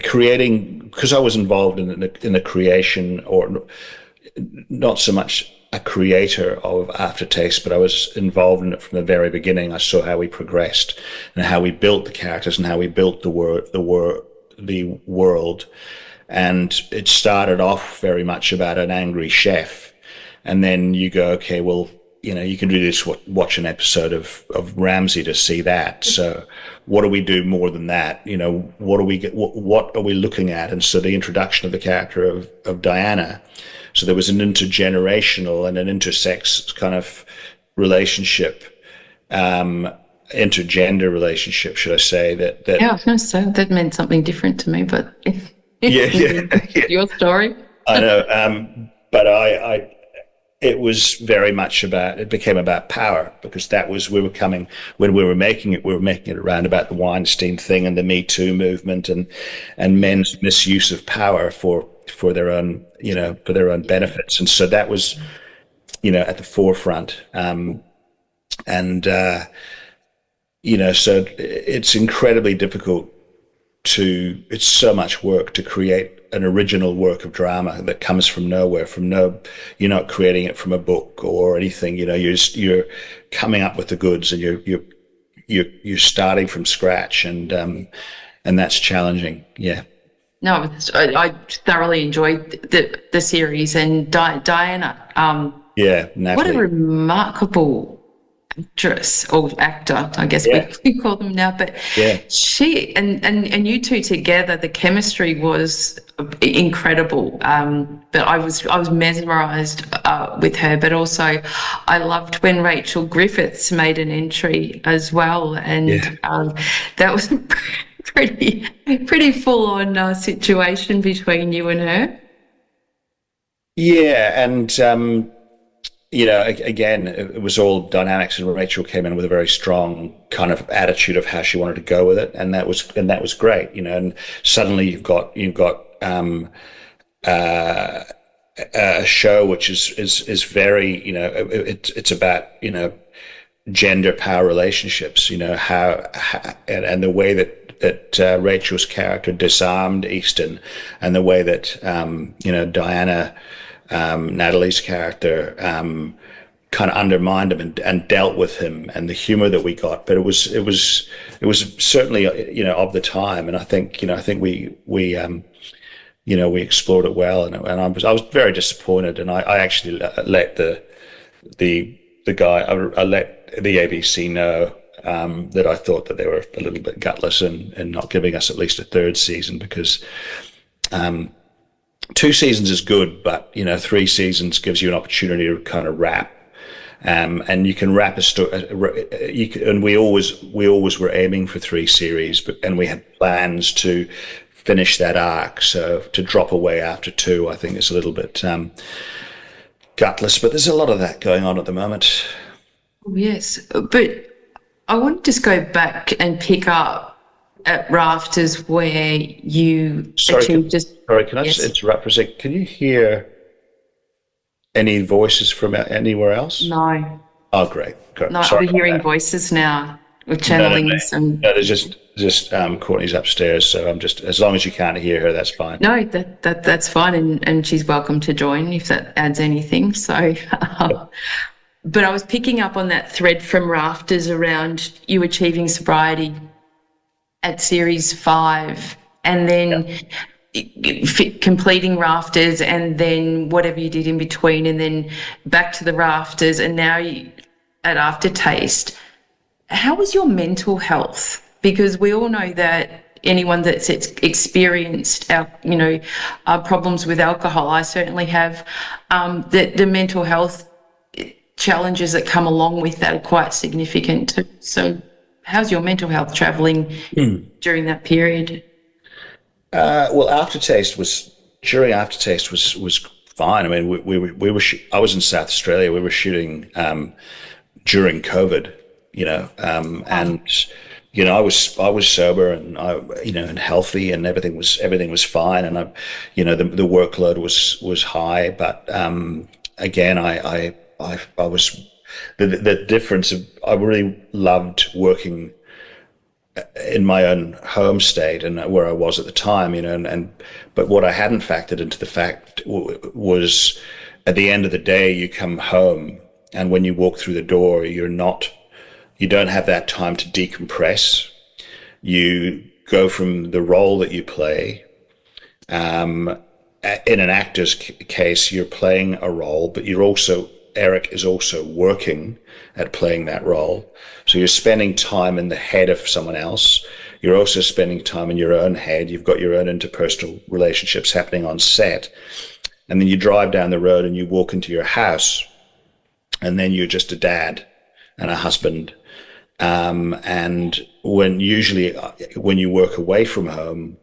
Speaker 2: creating, because I was involved in the creation, or not so much a creator of Aftertaste, but I was involved in it from the very beginning. I saw how we progressed and how we built the characters and how we built the world. And it started off very much about an angry chef. And then you go, okay, well, you can really just watch an episode of Ramsay to see that. So what do we do more than that? What are we looking at? And so the introduction of the character of Diana. So there was an intergenerational and an intersex kind of relationship, intergender relationship, should I say, that
Speaker 1: Yeah, I was going to say that meant something different to me, but
Speaker 2: yeah.
Speaker 1: your story.
Speaker 2: I know, but it was very much it became about power, because that was, when we were making it around about the Weinstein thing and the Me Too movement and men's misuse of power for their own, for their own benefits. And so that was, at the forefront. So it's incredibly difficult it's so much work to create an original work of drama that comes from nowhere, you're not creating it from a book or anything, you're coming up with the goods, and you're starting from scratch, and that's challenging. Yeah.
Speaker 1: No, I thoroughly enjoyed the series, and Diana.
Speaker 2: Yeah,
Speaker 1: What a
Speaker 2: Natalie.
Speaker 1: remarkable actress or actor, I guess
Speaker 2: Yeah,
Speaker 1: we call them now. But
Speaker 2: yeah,
Speaker 1: she and you two together, the chemistry was incredible. But I was mesmerized with her. But also, I loved when Rachel Griffiths made an entry as well,
Speaker 2: yeah,
Speaker 1: and that was a pretty full on situation between you and her.
Speaker 2: yeah. And again, it was all dynamics, and Rachel came in with a very strong kind of attitude of how she wanted to go with it, and that was great. And suddenly you've got a show which is very, it's about gender power relationships. How and the way that Rachel's character disarmed Easton, and the way that Diana, Natalie's character, kind of undermined him and dealt with him, and the humor that we got. But it was certainly of the time, and I think we explored it well, and I was very disappointed, and I actually let the guy, I let the ABC know that I thought that they were a little bit gutless in not giving us at least a third season, because 2 seasons is good, but 3 seasons gives you an opportunity to kind of wrap. And you can wrap a story. And we always were aiming for 3 series, and we had plans to finish that arc. So to drop away after 2, I think is a little bit gutless. But there's a lot of that going on at the moment.
Speaker 1: Yes, but I want to just go back and pick up at Rafters where you
Speaker 2: Sorry,
Speaker 1: achieved just,
Speaker 2: can I just
Speaker 1: yes,
Speaker 2: interrupt for a second? Can you hear any voices from anywhere else?
Speaker 1: no,
Speaker 2: Oh, great. Good.
Speaker 1: no, I'll
Speaker 2: Sorry
Speaker 1: be
Speaker 2: about
Speaker 1: hearing
Speaker 2: that.
Speaker 1: voices now with
Speaker 2: No, no,
Speaker 1: channeling some.
Speaker 2: no. There's just Courtney's upstairs, so I'm just, as long as you can't hear her, that's fine.
Speaker 1: No, that's fine, and she's welcome to join if that adds anything. So, but I was picking up on that thread from Rafters around you achieving sobriety at series 5, and then completing Rafters, and then whatever you did in between, and then back to the Rafters, and now at Aftertaste. How was your mental health? Because we all know that anyone that's experienced problems with alcohol, I certainly have, the mental health challenges that come along with that are quite significant too. So how's your mental health traveling during that period?
Speaker 2: Well, Aftertaste was fine. I mean, I was in South Australia. We were shooting during COVID, and I was sober, and and healthy, and everything was fine, and the workload was high, but again, I was the difference of, I really loved working in my own home state and where I was at the time, and but what I hadn't factored into the fact was, at the end of the day, you come home, and when you walk through the door, you don't have that time to decompress. You go from the role that you play. In an actor's case, you're playing a role, but Eric is also working at playing that role. So you're spending time in the head of someone else. You're also spending time in your own head. You've got your own interpersonal relationships happening on set. And then you drive down the road and you walk into your house, and then you're just a dad and a husband. And when you work away from home,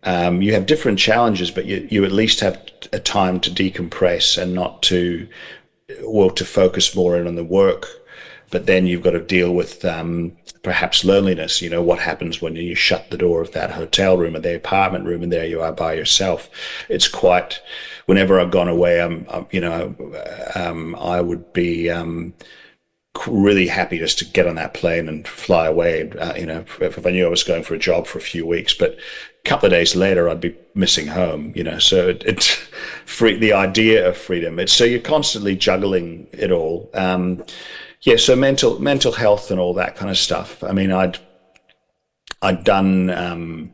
Speaker 2: you have different challenges, but you at least have a time to decompress and not to, well, to focus more in on the work. But then you've got to deal with perhaps loneliness. What happens when you shut the door of that hotel room or the apartment room, and there you are by yourself. It's quite. Whenever I've gone away, I would be really happy just to get on that plane and fly away. If I knew I was going for a job for a few weeks, but a couple of days later, I'd be missing home. So it's free. The idea of freedom. So you're constantly juggling it all. Yeah. So mental health and all that kind of stuff. I mean, I'd done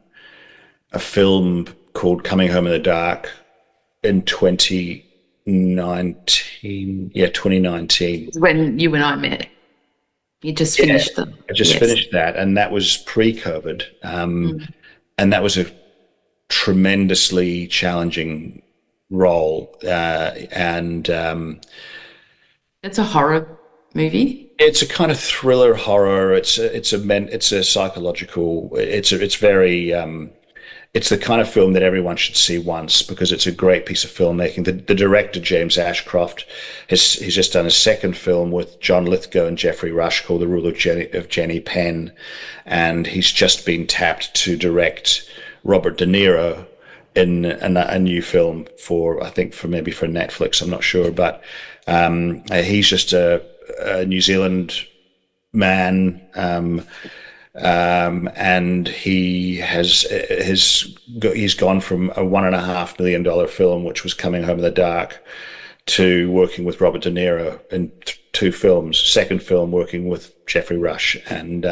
Speaker 2: a film called Coming Home in the Dark in 2019. Yeah, 2019.
Speaker 1: When you and I met. You just
Speaker 2: Yeah,
Speaker 1: finished them.
Speaker 2: I just
Speaker 1: Yes.
Speaker 2: finished that, and that was pre-COVID,
Speaker 1: Mm.
Speaker 2: and that was a tremendously challenging role, and
Speaker 1: It's a horror movie.
Speaker 2: it's a kind of thriller horror. It's a psychological. It's very it's the kind of film that everyone should see once because it's a great piece of filmmaking. The director James Ashcroft he's just done a second film with John Lithgow and Jeffrey Rush called The Rule of Jenny Penn, and he's just been tapped to direct Robert De Niro in a new film for, I think, for maybe for Netflix. I'm not sure, but he's just a New Zealand man. And he's gone from a $1.5 million film, which was Coming Home in the Dark, to working with Robert De Niro in two films. Second film working with Jeffrey Rush, and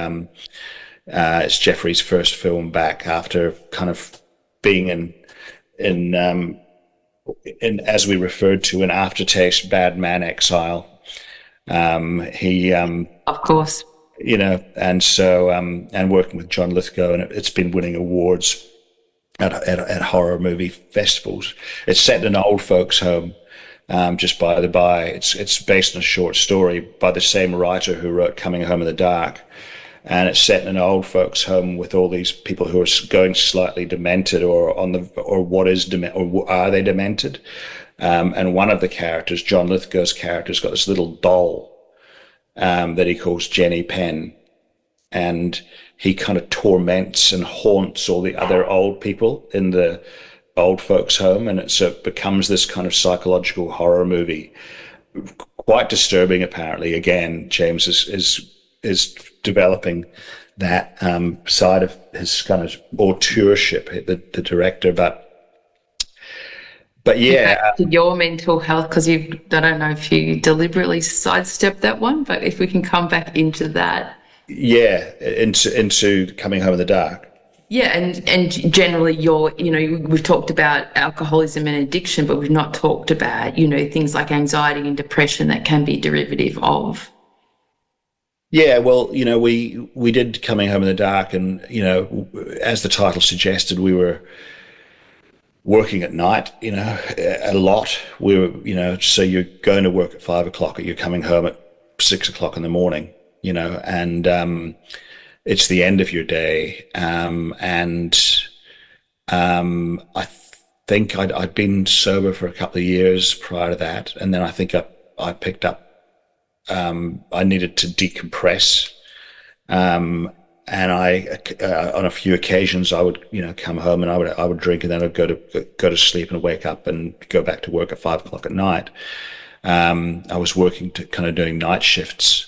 Speaker 2: it's Jeffrey's first film back after kind of being in in as we referred to in Aftertaste, bad man exile. He
Speaker 1: Of course.
Speaker 2: and so and working with John Lithgow, and it's been winning awards at horror movie festivals. It's set in an old folks' home. Just by the by, it's based on a short story by the same writer who wrote Coming Home in the Dark, and it's set in an old folks' home with all these people who are going slightly demented, or are they demented? And one of the characters, John Lithgow's character, has got this little doll that he calls Jenny Penn, and he kind of torments and haunts all the other old people in the old folks' home, and it becomes this kind of psychological horror movie, quite disturbing. Apparently, again, James is developing that side of his kind of auteurship, the director, but
Speaker 1: Back
Speaker 2: yeah.
Speaker 1: to your mental health, because I don't know if you deliberately sidestepped that one, but if we can come back into that.
Speaker 2: Yeah, into Coming Home in the Dark.
Speaker 1: Yeah, and generally we've talked about alcoholism and addiction, but we've not talked about, things like anxiety and depression that can be derivative of.
Speaker 2: Yeah, well, we did Coming Home in the Dark, and as the title suggested, we were working at night, a lot. We were, so you're going to work at 5 o'clock, you're coming home at 6 o'clock in the morning, and it's the end of your day. I think I'd been sober for a couple of years prior to that, and then I think I picked up. I needed to decompress, and on a few occasions, I would, come home and I would drink, and then I'd go to sleep and wake up and go back to work at 5 o'clock at night. I was working kind of doing night shifts,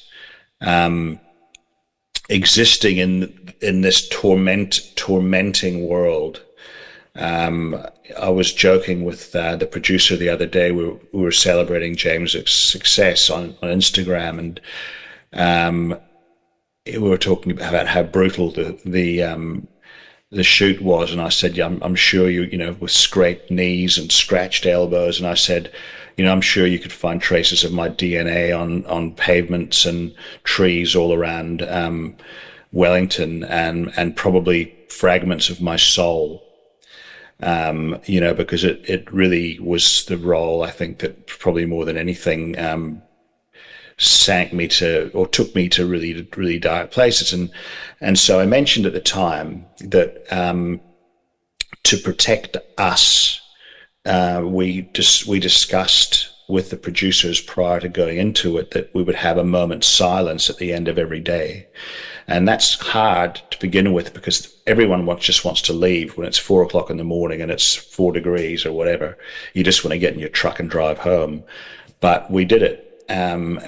Speaker 2: existing in this tormenting world. I was joking with the producer the other day. We were celebrating James's success on Instagram, and we were talking about how brutal the shoot was, and I said, yeah, I'm sure with scraped knees and scratched elbows, and I said, I'm sure you could find traces of my DNA on pavements and trees all around Wellington, and probably fragments of my soul, because it really was the role, I think, that probably more than anything sank me or took me to really, really dark places. And so I mentioned at the time that to protect us, we discussed with the producers prior to going into it that we would have a moment's silence at the end of every day. And that's hard to begin with because everyone just wants to leave when it's 4 o'clock in the morning and it's 4 degrees or whatever. You just want to get in your truck and drive home. But we did it.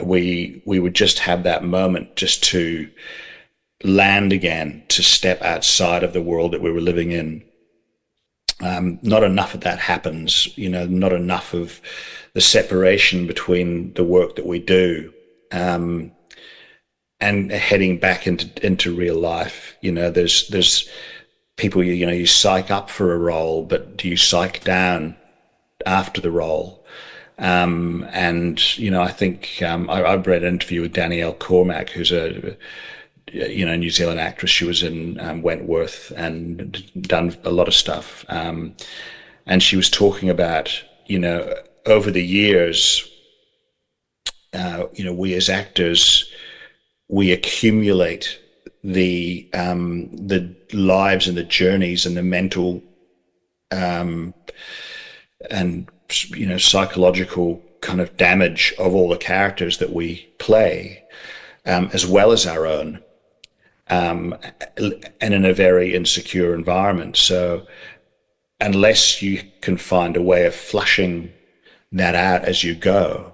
Speaker 2: We would just have that moment just to land again, to step outside of the world that we were living in. Not enough of that happens, not enough of the separation between the work that we do and heading back into real life. There's people, you psych up for a role, but do you psych down after the role? And I think I've read an interview with Danielle Cormack, who's a New Zealand actress. She was in Wentworth and done a lot of stuff. And she was talking about, over the years, we as actors, we accumulate the lives and the journeys and the mental and psychological kind of damage of all the characters that we play, as well as our own, and in a very insecure environment. So unless you can find a way of flushing that out as you go,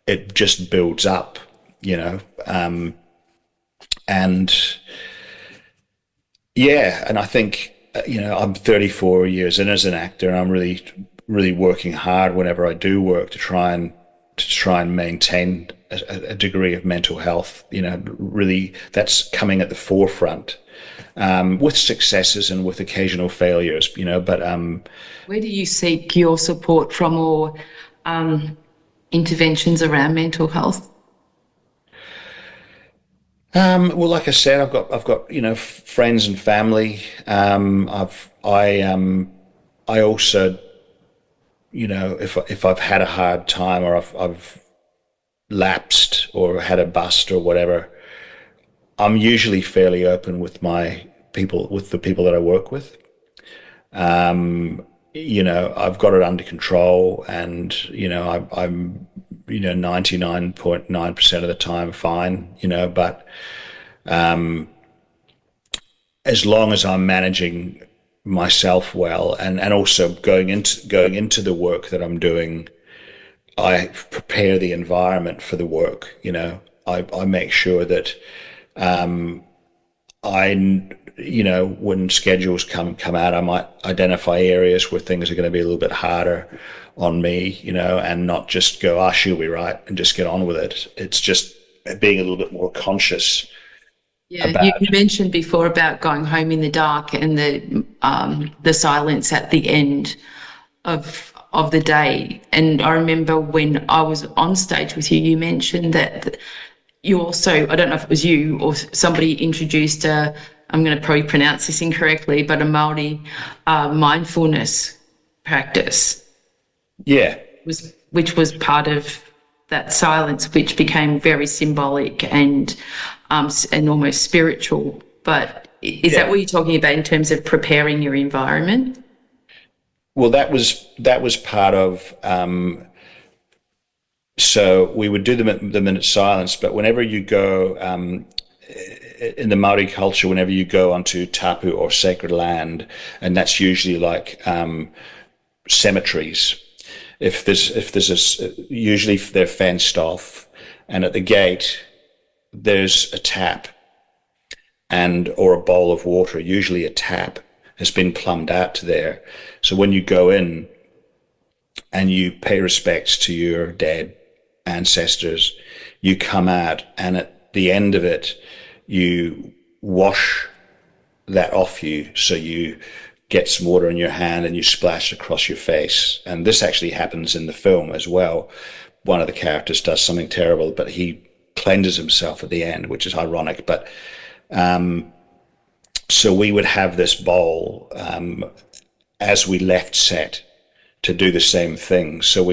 Speaker 2: it just builds up, and yeah, and I think, I'm 34 years in as an actor, and I'm really, really working hard whenever I do work to try and maintain a degree of mental health. Really, that's coming at the forefront, with successes and with occasional failures. But
Speaker 1: Where do you seek your support from, or interventions around mental health?
Speaker 2: Well, like I said, I've got friends and family. I also, if I've had a hard time, or I've lapsed or had a bust or whatever, I'm usually fairly open with the people that I work with. I've got it under control, and I'm 99.9% of the time fine. But as long as I'm managing myself well, and also going into the work that I'm doing, I prepare the environment for the work. I make sure that when schedules come out, I might identify areas where things are going to be a little bit harder on me, and not just go, she'll be right, and just get on with it. It's just being a little bit more conscious.
Speaker 1: Yeah, you mentioned before about going home in the dark and the silence at the end of the day. And I remember when I was on stage with you, you mentioned that you also, I don't know if it was you or somebody, introduced I'm going to probably pronounce this incorrectly, but a Maori mindfulness practice.
Speaker 2: Yeah.
Speaker 1: Which was part of that silence, which became very symbolic and almost spiritual. But is that what you're talking about in terms of preparing your environment?
Speaker 2: Well, that was part of. So we would do the minute silence, but whenever you go, in the Maori culture, whenever you go onto tapu or sacred land, and that's usually like cemeteries. If there's usually they're fenced off, and at the gate there's a tap or a bowl of water. Usually a tap has been plumbed out to there. So when you go in and you pay respects to your dead ancestors, you come out, and at the end of it, you wash that off you. So you get some water in your hand and you splash across your face. And this actually happens in the film as well. One of the characters does something terrible, but he cleanses himself at the end, which is ironic. But so we would have this bowl as we left set to do the same thing. So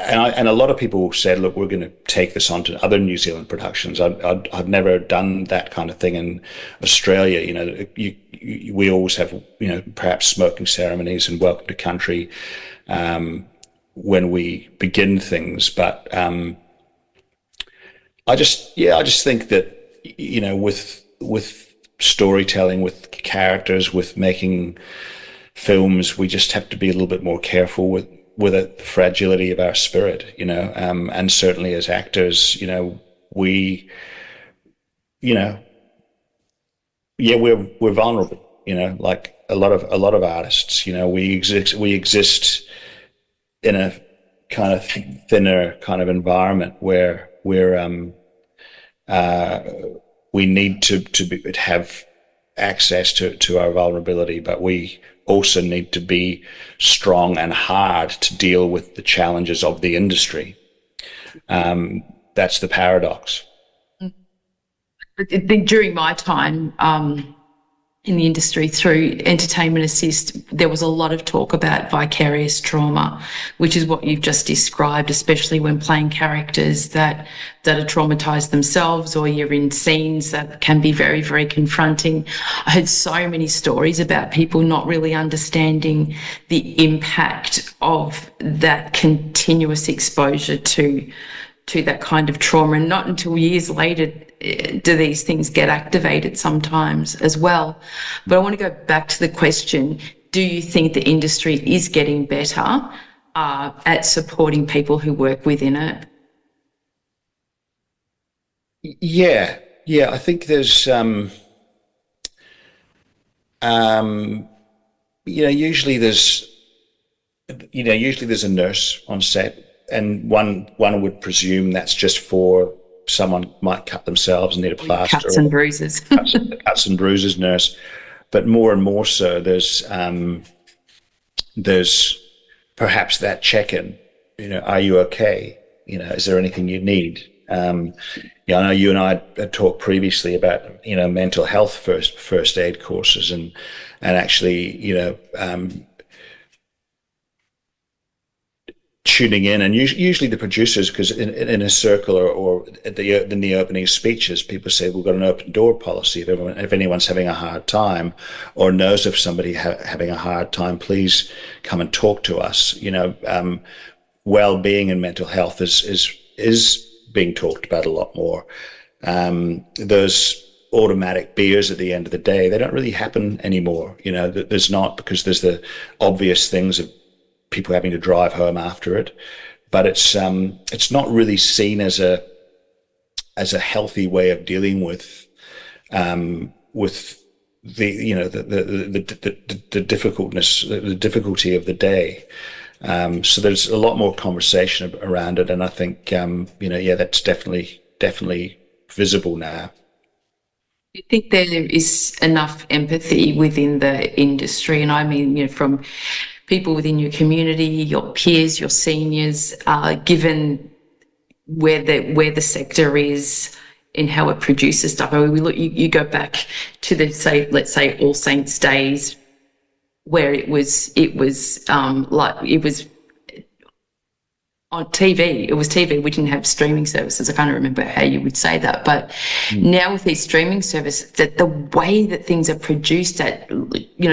Speaker 2: and a lot of people said, look, we're going to take this on to other New Zealand productions. I've never done that kind of thing in Australia. We always have, perhaps smoking ceremonies and welcome to country when we begin things. But I just think that, with storytelling, with characters, with making films, we just have to be a little bit more careful with the fragility of our spirit, and certainly as actors, we're vulnerable, like a lot of artists, we exist in a kind of thinner kind of environment where we need to have access to our vulnerability, but we also need to be strong and hard to deal with the challenges of the industry. That's the paradox.
Speaker 1: During my time in the industry through Entertainment Assist, there was a lot of talk about vicarious trauma, which is what you've just described, especially when playing characters that are traumatized themselves, or you're in scenes that can be very, very confronting. I heard so many stories about people not really understanding the impact of that continuous exposure to that kind of trauma, and not until years later do these things get activated sometimes as well. But I want to go back to the question, do you think the industry is getting better at supporting people who work within it?
Speaker 2: Yeah, I think there's, usually there's a nurse on set, and one would presume that's just for someone might cut themselves and need a plaster.
Speaker 1: Cuts and bruises.
Speaker 2: Cuts and bruises nurse. But more and more so, there's perhaps that check-in. Are you okay? Is there anything you need? I know you and I had talked previously about mental health first aid courses, and actually tuning in, and usually the producers, because in a circle or in the opening speeches, people say we've got an open door policy. If anyone's having a hard time or knows of somebody having a hard time, please come and talk to us. Well-being and mental health is being talked about a lot more. Those automatic beers at the end of the day, they don't really happen anymore. There's not, because there's the obvious things of people having to drive home after it, but it's not really seen as a healthy way of dealing with the difficulty of the day. So there's a lot more conversation around it, and I think that's definitely visible now.
Speaker 1: Do you think there is enough empathy within the industry? And I mean, from people within your community, your peers, your seniors, given where the sector is in how it produces stuff. I mean, you go back to let's say All Saints days, where it was on TV. It was TV. We didn't have streaming services. I can't remember how you would say that. But now with these streaming services, that the way that things are produced at,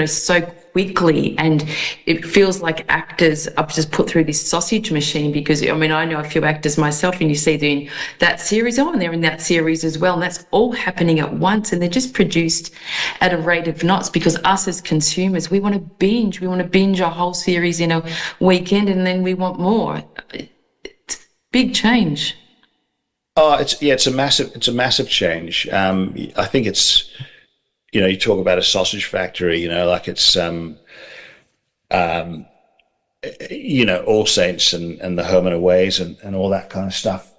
Speaker 1: so quickly, and it feels like actors are just put through this sausage machine, because, I mean, I know a few actors myself, and you see them in that series, and they're in that series as well. And that's all happening at once. And they're just produced at a rate of knots, because us as consumers, we want to binge. We want to binge a whole series in a weekend, and then we want more. Big change.
Speaker 2: Oh, it's a massive change. I think it's, you talk about a sausage factory, like it's, All Saints and the Home and Aways and all that kind of stuff.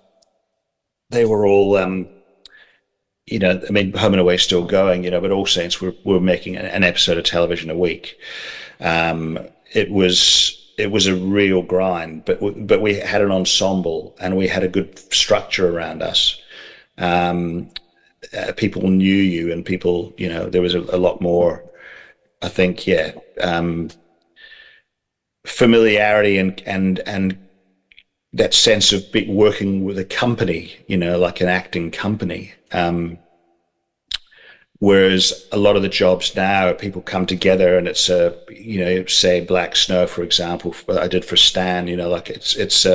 Speaker 2: They were all, I mean, Home and Away is still going, but All Saints were making an episode of television a week. It was a real grind, but we had an ensemble, and we had a good structure around us. People knew you, and people, there was a lot more, I think, familiarity and that sense of working with a company, like an acting company. Whereas a lot of the jobs now, people come together, and it's say Black Snow, for example, I did for Stan, it's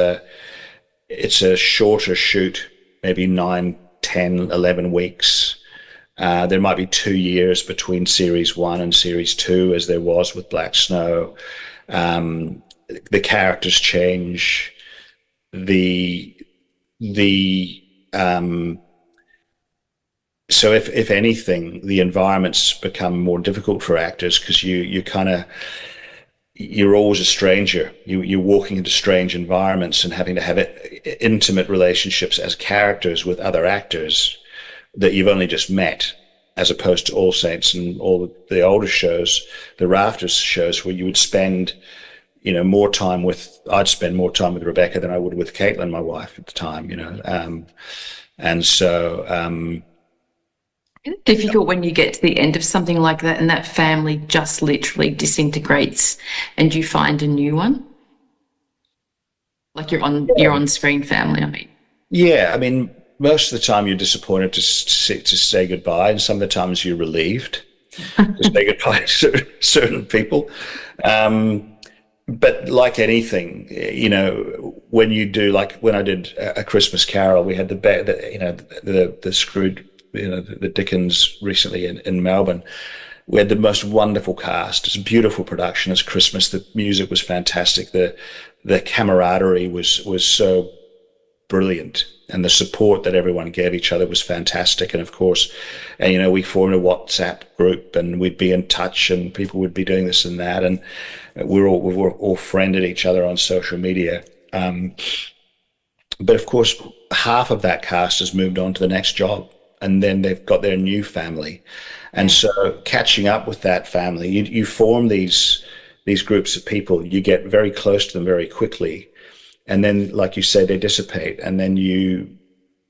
Speaker 2: a shorter shoot, maybe 9, 10, 11 weeks. There might be 2 years between series 1 and series 2, as there was with Black Snow. The characters change. So if anything, the environments become more difficult for actors, because you're always a stranger. You're walking into strange environments and having to have intimate relationships as characters with other actors that you've only just met. as opposed to All Saints and all the older shows, the Rafters shows, where you would spend, more time with. I'd spend more time with Rebecca than I would with Caitlin, my wife at the time. And so.
Speaker 1: It's difficult when you get to the end of something like that and that family just literally disintegrates and you find a new one, like your on-screen family. I mean,
Speaker 2: Yeah, I mean, most of the time you're disappointed to say goodbye, and some of the times you're relieved to say goodbye to certain people. But like anything, when you do, like when I did A Christmas Carol, we had the Scrooge, the Dickens recently in Melbourne. We had the most wonderful cast. It's a beautiful production. It's Christmas. The music was fantastic. The camaraderie was so brilliant, and the support that everyone gave each other was fantastic. And of course, we formed a WhatsApp group, and we'd be in touch, and people would be doing this and that, and we were all friended each other on social media. But of course, half of that cast has moved on to the next job, and then they've got their new family, and so catching up with that family, you form these groups of people. You get very close to them very quickly. And then, like you say, they dissipate, and then you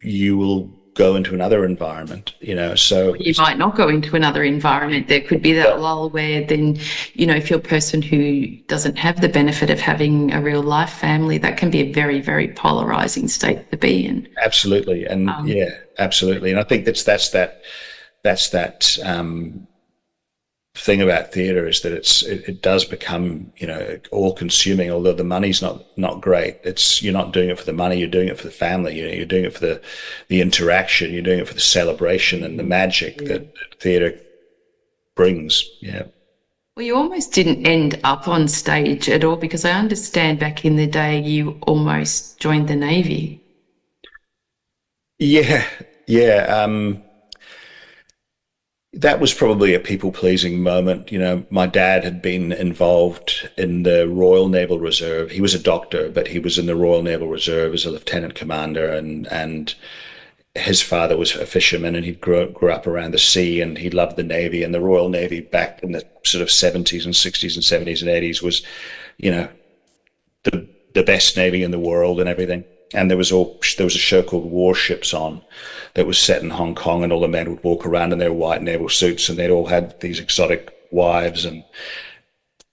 Speaker 2: will go into another environment, so
Speaker 1: you might not go into another environment. There could be that lull where then, if you're a person who doesn't have the benefit of having a real life family, that can be a very, very polarizing state to be in.
Speaker 2: Absolutely. And absolutely. And I think that's that thing about theatre, is that it does become all consuming. Although the money's not great, you're not doing it for the money, you're doing it for the family. You're doing it for the interaction, you're doing it for the celebration and the magic that theatre brings.
Speaker 1: Well, you almost didn't end up on stage at all, because I understand back in the day you almost joined the Navy.
Speaker 2: Yeah. That was probably a people-pleasing moment. My dad had been involved in the Royal Naval Reserve. He was a doctor, but he was in the Royal Naval Reserve as a lieutenant commander, and his father was a fisherman, and he grew up around the sea, and he loved the Navy. And the Royal Navy back in the sort of 70s and 60s and 70s and 80s was, the best Navy in the world and everything. And there was a show called Warships on that was set in Hong Kong, and all the men would walk around in their white naval suits, and they'd all had these exotic wives and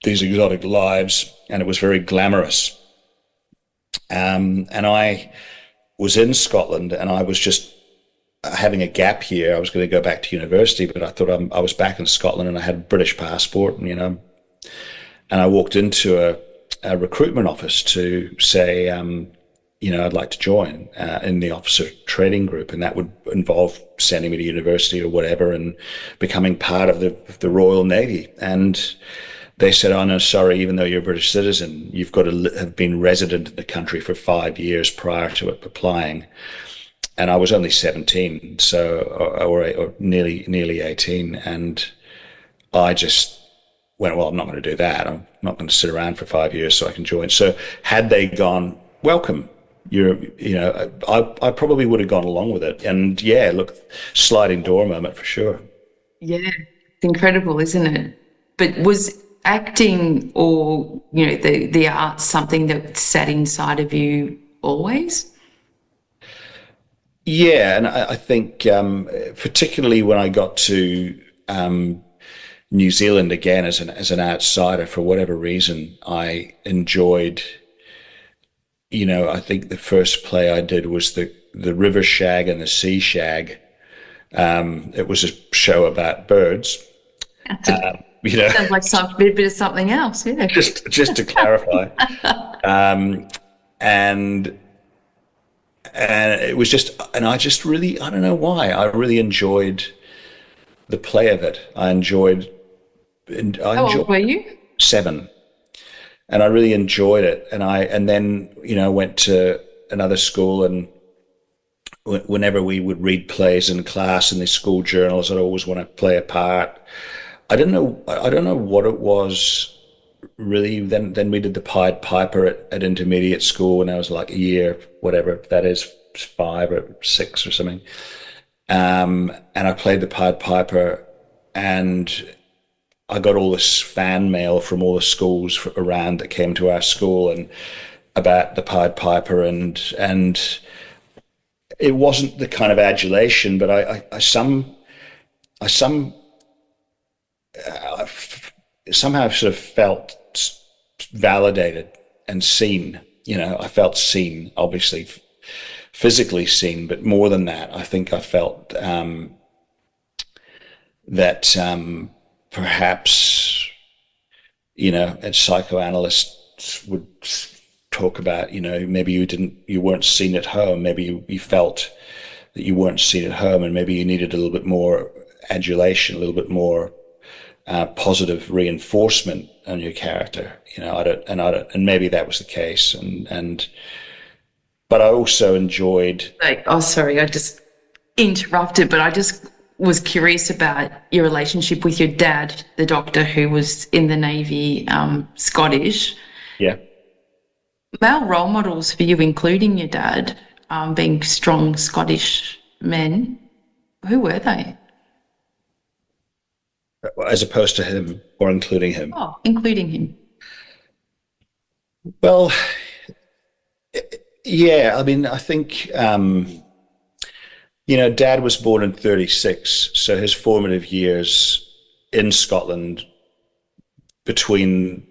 Speaker 2: these exotic lives, and it was very glamorous. And I was in Scotland, and I was just having a gap year. I was going to go back to university, but I thought I was back in Scotland, and I had a British passport, and I walked into a recruitment office to say, I'd like to join in the officer training group, and that would involve sending me to university or whatever and becoming part of the Royal Navy. And they said, "Oh no, sorry, even though you're a British citizen, you've got to have been resident in the country for 5 years prior to applying." And I was only 17, or nearly 18, and I just went, "Well, I'm not going to do that. I'm not going to sit around for 5 years so I can join." So had they gone, "Welcome, I probably would have gone along with it." And look, sliding door moment for sure.
Speaker 1: Yeah, it's incredible, isn't it? But was acting or the arts something that sat inside of you always?
Speaker 2: Yeah, and I think particularly when I got to New Zealand again as an outsider, for whatever reason, I enjoyed. I think the first play I did was the River Shag and the Sea Shag. It was a show about birds.
Speaker 1: Sounds like a bit of something else, yeah.
Speaker 2: Just to clarify, and it was and I just really, I don't know why, I really enjoyed the play of it.
Speaker 1: How old were you?
Speaker 2: 7. And I really enjoyed it. And then went to another school, and whenever we would read plays in class in the school journals, I'd always want to play a part. I don't know what it was really. Then we did the Pied Piper at intermediate school when I was like a year, whatever that is, 5 or 6 or something. And I played the Pied Piper, and I got all this fan mail from all the schools around that came to our school and about the Pied Piper, and it wasn't the kind of adulation, but I some I somehow sort of felt validated and seen. I felt seen, obviously physically seen, but more than that, I think I felt that perhaps, as psychoanalysts would talk about, maybe you weren't seen at home. Maybe you felt that you weren't seen at home, and maybe you needed a little bit more adulation, a little bit more positive reinforcement on your character. And maybe that was the case, but I also enjoyed.
Speaker 1: Like, oh, sorry, I just interrupted, but I just was curious about your relationship with your dad, the doctor who was in the Navy, Scottish.
Speaker 2: Yeah.
Speaker 1: Male role models for you, including your dad, being strong Scottish men, who were they?
Speaker 2: As opposed to him, or including him?
Speaker 1: Oh, including him.
Speaker 2: Well, yeah, I mean, I think, Dad was born in 36, so his formative years in Scotland between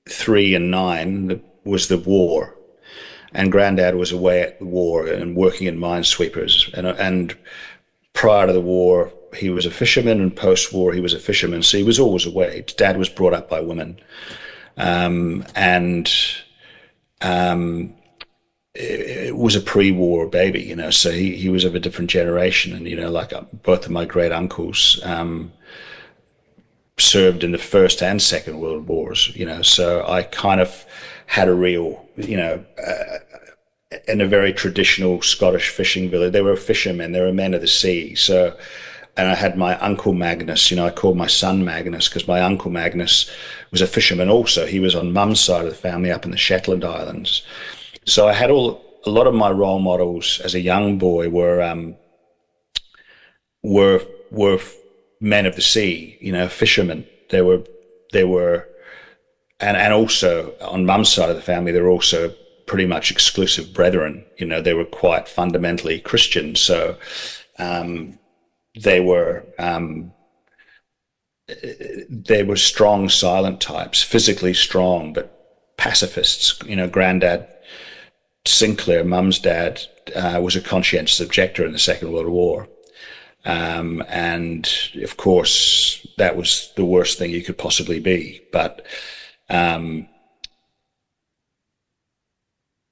Speaker 2: 3 and 9 was the war. And Granddad was away at the war and working in minesweepers. And prior to the war, he was a fisherman, and post-war, he was a fisherman. So he was always away. Dad was brought up by women. And it was a pre-war baby, so he was of a different generation. And, like both of my great uncles served in the First and Second World Wars, so I kind of had a real, in a very traditional Scottish fishing village. They were fishermen, they were men of the sea. So, and I had my Uncle Magnus, I called my son Magnus because my Uncle Magnus was a fisherman also. He was on Mum's side of the family up in the Shetland Islands. So I had a lot of my role models as a young boy were men of the sea, fishermen. They were, and also on Mum's side of the family, they were also pretty much exclusive brethren. They were quite fundamentally Christian. So they were strong, silent types, physically strong, but pacifists. Granddad Sinclair, Mum's dad, was a conscientious objector in the Second World War. And of course, that was the worst thing you could possibly be. But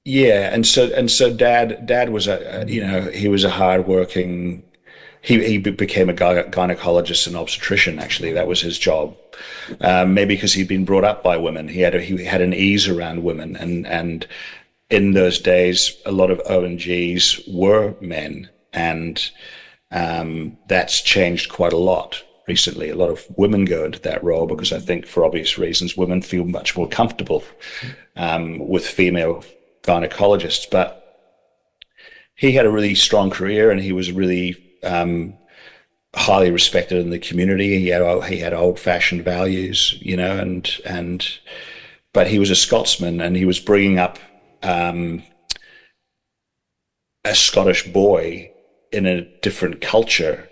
Speaker 2: yeah, and so dad was he was a hardworking. He became a gynecologist and obstetrician. Actually, that was his job. Maybe because he'd been brought up by women, he had an ease around women, and in those days, a lot of ONGs were men, and that's changed quite a lot recently. A lot of women go into that role because I think, for obvious reasons, women feel much more comfortable with female gynecologists. But he had a really strong career, and he was really highly respected in the community. He had old-fashioned values, but he was a Scotsman, and he was bringing up a Scottish boy in a different culture,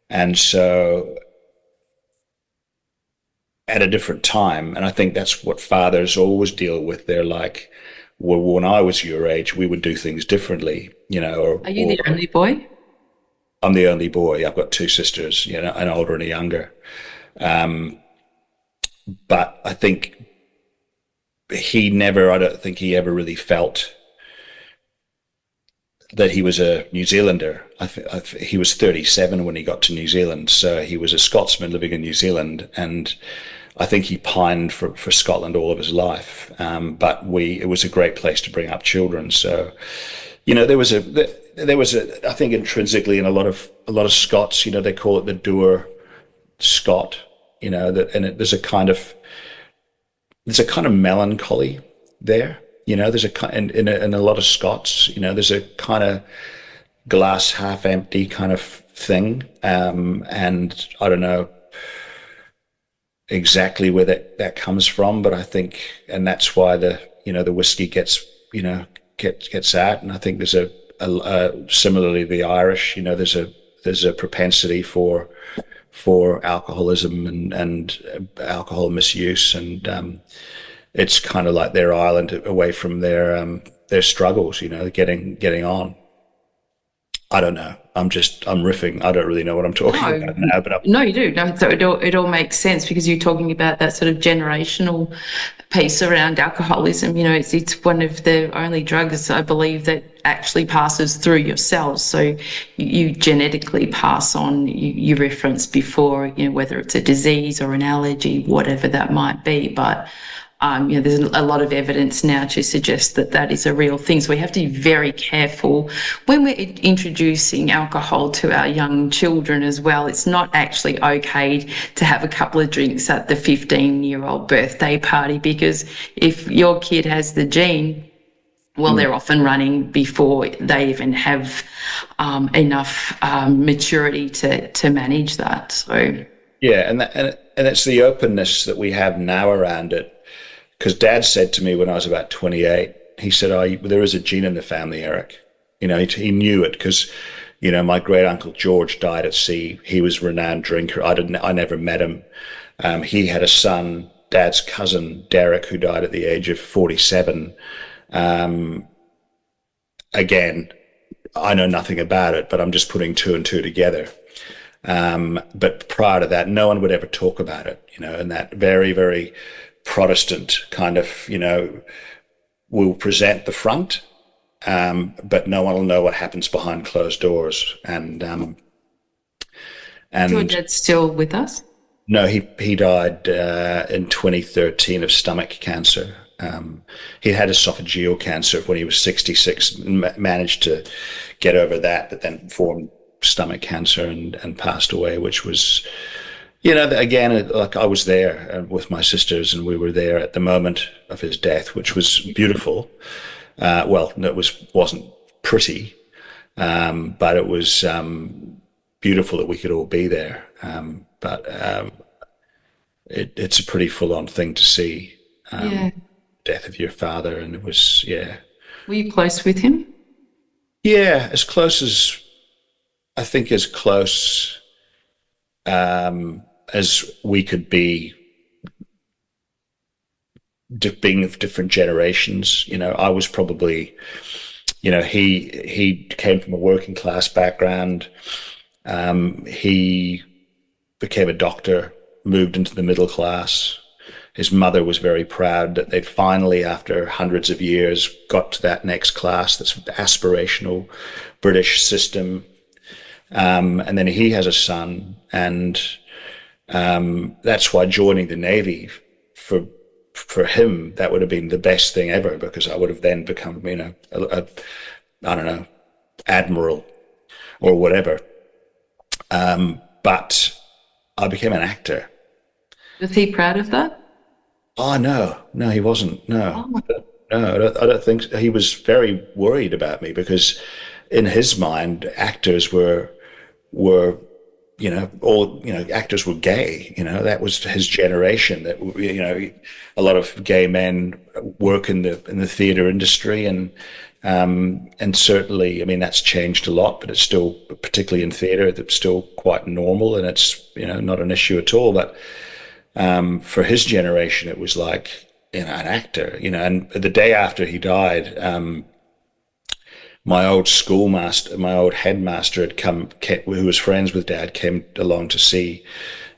Speaker 2: and so at a different time. And I think that's what fathers always deal with. They're like, well, when I was your age, we would do things differently,
Speaker 1: Are you the only boy?
Speaker 2: I'm the only boy. I've got two sisters, an older and a younger. But I think I don't think he ever really felt that he was a New Zealander. He was 37 when he got to New Zealand, so he was a Scotsman living in New Zealand, and I think he pined for Scotland all of his life. But it was a great place to bring up children. So, there was a I think intrinsically in a lot of Scots, they call it the doer Scot, there's a kind of melancholy there. There's in a lot of Scots, there's a kind of glass half empty kind of thing. And I don't know exactly where that comes from, but I think, and that's why the whiskey gets, gets out. And I think there's similarly the Irish, there's a propensity for alcoholism and alcohol misuse, and it's kind of like their island away from their struggles, getting on. I don't know. I'm riffing. I don't really know what I'm talking
Speaker 1: No,
Speaker 2: about now, but
Speaker 1: no, you do. No, so it all makes sense because you're talking about that sort of generational piece around alcoholism. It's one of the only drugs I believe that actually passes through your cells. So you genetically pass on. You referenced before, whether it's a disease or an allergy, whatever that might be, but. There's a lot of evidence now to suggest that that is a real thing. So we have to be very careful when we're introducing alcohol to our young children as well. It's not actually okay to have a couple of drinks at the 15-year-old birthday party, because if your kid has the gene, well, they're often running before they even have enough maturity to manage that. So
Speaker 2: yeah, and it's the openness that we have now around it. Because Dad said to me when I was about 28, he said, there is a gene in the family, Eric. He knew it because, my great uncle George died at sea. He was a renowned drinker. I never met him. He had a son, Dad's cousin, Derek, who died at the age of 47. Again, I know nothing about it, but I'm just putting two and two together. But prior to that, no one would ever talk about it, and that very, very Protestant kind of, will present the front, but no one will know what happens behind closed doors. And
Speaker 1: your dad's still with us?
Speaker 2: No, he died in 2013 of stomach cancer. He had esophageal cancer when he was 66, managed to get over that, but then formed stomach cancer and passed away, which was, again, like I was there with my sisters, and we were there at the moment of his death, which was beautiful. Well, no, wasn't pretty, but it was beautiful that we could all be there. But it's a pretty full-on thing to see,
Speaker 1: Yeah.
Speaker 2: death of your father, and it was, yeah.
Speaker 1: Were you close with him?
Speaker 2: Yeah, I think as close as we could be, being of different generations. I was probably, he came from a working class background. He became a doctor, moved into the middle class. His mother was very proud that they'd finally, after hundreds of years, got to that next class, this aspirational British system. And then he has a son, and that's why joining the Navy for him, that would have been the best thing ever, because I would have then become, I don't know, admiral or whatever. But I became an actor.
Speaker 1: Was he proud of that?
Speaker 2: Oh, no, he wasn't. No,
Speaker 1: Oh,
Speaker 2: I don't think so. He was very worried about me because in his mind, actors were, actors were gay. That was his generation. That, a lot of gay men work in the theater industry, and certainly, I mean, that's changed a lot, but it's still, particularly in theater, that's still quite normal, and it's, not an issue at all. But for his generation, it was like, an actor, and the day after he died, my old schoolmaster, my old headmaster who was friends with Dad, came along to see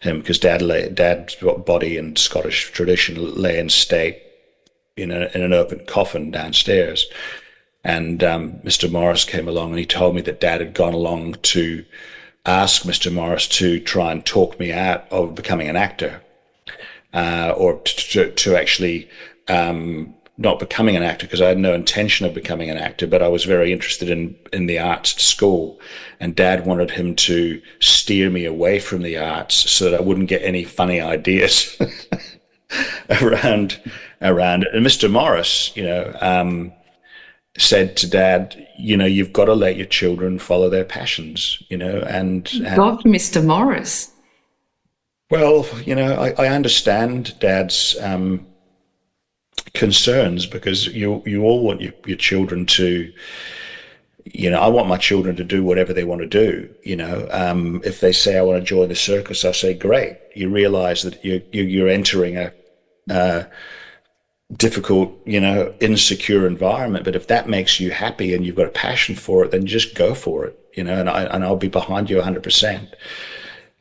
Speaker 2: him because Dad's body in Scottish tradition lay in state in an open coffin downstairs. And Mr. Morris came along, and he told me that Dad had gone along to ask Mr. Morris to try and talk me out of becoming an actor, or to actually not becoming an actor, because I had no intention of becoming an actor, but I was very interested in the arts at school, and Dad wanted him to steer me away from the arts so that I wouldn't get any funny ideas around it. And Mr. Morris, said to Dad, you've got to let your children follow their passions, and
Speaker 1: God, Mr. Morris.
Speaker 2: well, I understand Dad's concerns because you all want your children to, I want my children to do whatever they want to do. If they say I want to join the circus, I say great. You realize that you're entering a difficult, insecure environment. But if that makes you happy and you've got a passion for it, then just go for it. And I'll be behind you 100%.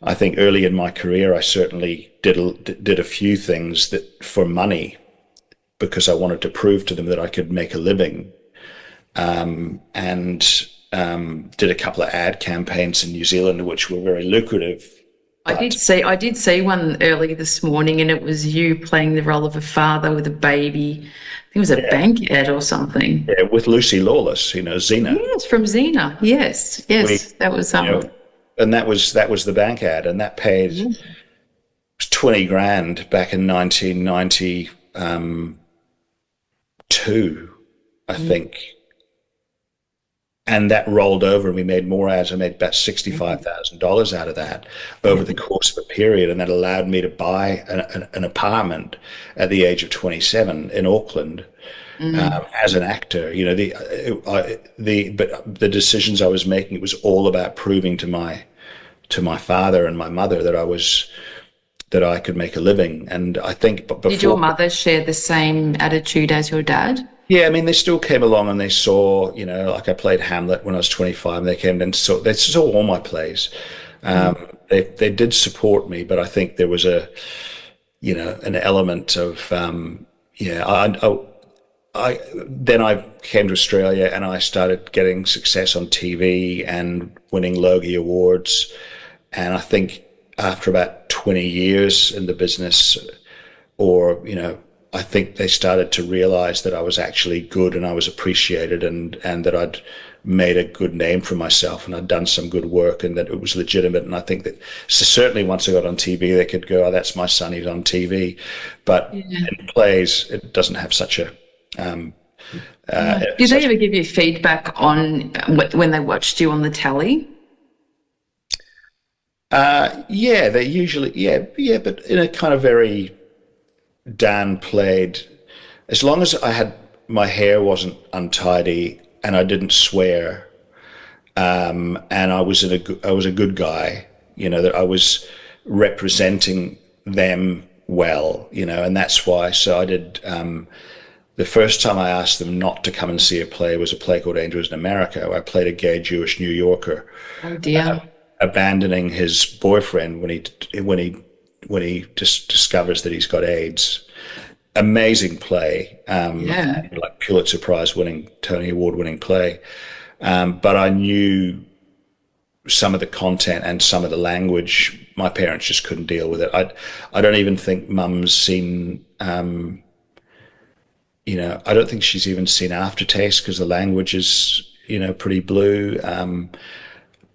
Speaker 2: I think early in my career, I certainly did a few things that for money because I wanted to prove to them that I could make a living, and did a couple of ad campaigns in New Zealand, which were very lucrative. But
Speaker 1: I did see one early this morning, and it was you playing the role of a father with a baby. I think it was a bank ad or something.
Speaker 2: yeah, with Lucy Lawless, Xena,
Speaker 1: Yes, from Xena. Yes,
Speaker 2: we,
Speaker 1: yes, that was
Speaker 2: and that was the bank ad, and that paid 20 grand back in 1992, I think. And that rolled over, and we made more ads. I made about $65,000 out of that over the course of a period, and that allowed me to buy an apartment at the age of 27 in Auckland, as an actor. But the decisions I was making, it was all about proving to my father and my mother that I could make a living. And I think, but
Speaker 1: Did your
Speaker 2: before.
Speaker 1: mother share the same attitude as your dad?
Speaker 2: Yeah, I mean, they still came along and they saw, like I played Hamlet when I was 25, and they came and they saw all my plays. They did support me, but I think there was an element of, yeah. Then I came to Australia and I started getting success on TV and winning Logie Awards, and I think after about 20 years in the business, or I think they started to realize that I was actually good and I was appreciated, and that I'd made a good name for myself and I'd done some good work and that it was legitimate. And I think that, so certainly once I got on TV, they could go, oh, that's my son, he's on TV. But in plays, it doesn't have such a
Speaker 1: Did they ever give you feedback on when they watched you on the telly?
Speaker 2: yeah, they usually, yeah, but in a kind of very downplayed, as long as my hair wasn't untidy and I didn't swear, and I was a good guy, that I was representing them well, and that's why. So I did. The first time I asked them not to come and see a play was a play called Angels in America, where I played a gay Jewish New Yorker,
Speaker 1: Oh dear.
Speaker 2: abandoning his boyfriend when he just discovers that he's got AIDS. Amazing play,
Speaker 1: Yeah.
Speaker 2: and like Pulitzer Prize winning, Tony Award winning play. But I knew some of the content and some of the language. My parents just couldn't deal with it. I don't even think Mum's seen. I don't think she's even seen Aftertaste because the language is, pretty blue.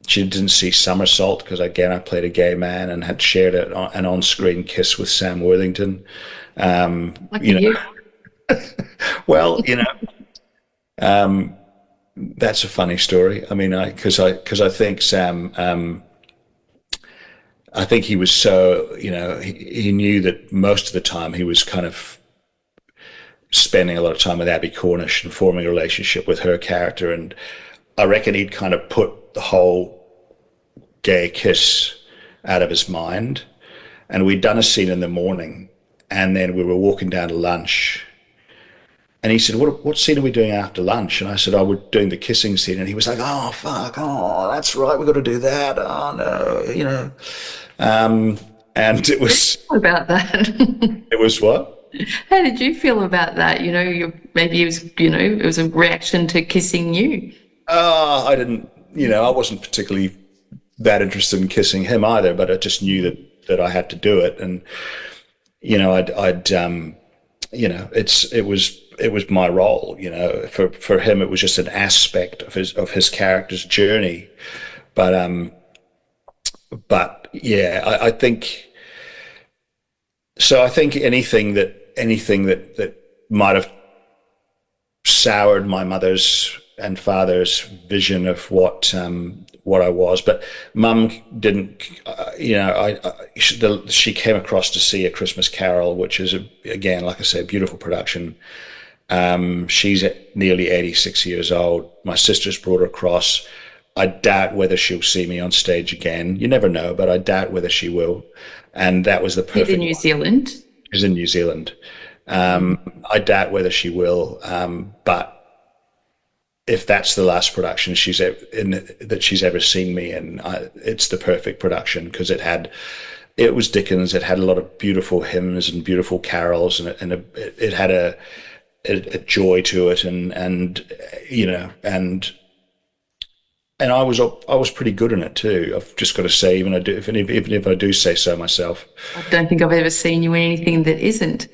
Speaker 2: She didn't see Somersault because, again, I played a gay man and had shared an on-screen kiss with Sam Worthington.
Speaker 1: Lucky
Speaker 2: You know,
Speaker 1: you.
Speaker 2: well, that's a funny story. I mean, because I think Sam, I think he was so, he knew that most of the time he was kind of spending a lot of time with Abby Cornish and forming a relationship with her character, and I reckon he'd kind of put the whole gay kiss out of his mind. And we'd done a scene in the morning, and then we were walking down to lunch. And he said, what scene are we doing after lunch? And I said, oh, we're doing the kissing scene. And he was like, oh, fuck, oh, that's right, we've got to do that. Oh, no. And it was,
Speaker 1: About that.
Speaker 2: it was what?
Speaker 1: How did you feel about that? Maybe it was a reaction to kissing you.
Speaker 2: Oh, I didn't, I wasn't particularly that interested in kissing him either, but I just knew that I had to do it. And, it was my role, for him, it was just an aspect of his character's journey. But yeah, I think, so I think anything that might have soured my mother's and father's vision of what I was. But Mum didn't. She came across to see A Christmas Carol, which is again, like I say, a beautiful production. She's nearly 86 years old. My sister's brought her across. I doubt whether she'll see me on stage again. You never know, but I doubt whether she will. And that was the
Speaker 1: Live in
Speaker 2: perfect
Speaker 1: New
Speaker 2: one.
Speaker 1: Zealand.
Speaker 2: She's in New Zealand. I doubt whether she will, but if that's the last production that she's ever seen me in, it's the perfect production because it was Dickens. It had a lot of beautiful hymns and beautiful carols, and it had a joy to it, and you know, and I was pretty good in it too. I've just got to say, even if I do say so myself.
Speaker 1: I don't think I've ever seen you in anything that isn't.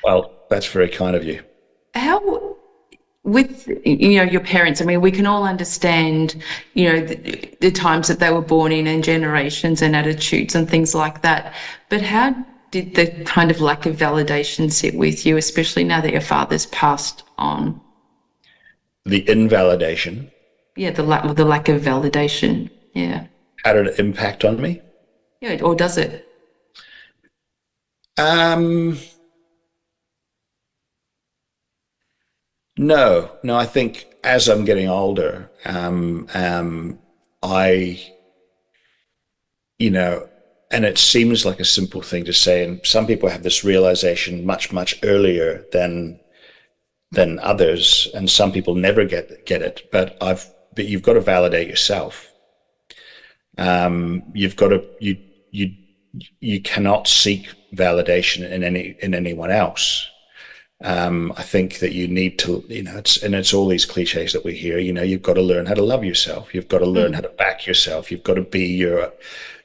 Speaker 2: Well, that's very kind of you.
Speaker 1: How with your parents, I mean, we can all understand the times that they were born in and generations and attitudes and things like that, but how did the kind of lack of validation sit with you, especially now that your father's passed on?
Speaker 2: The invalidation.
Speaker 1: Yeah, the lack of validation. Yeah.
Speaker 2: How did it impact on me?
Speaker 1: Yeah, or does it?
Speaker 2: Um, no. I think as I'm getting older, I, and it seems like a simple thing to say, and some people have this realization much earlier than others, and some people never get it. But you've got to validate yourself. You've got to you cannot seek validation in anyone else. I think that you need to, it's all these cliches that we hear. You've got to learn how to love yourself. You've got to learn how to back yourself. You've got to be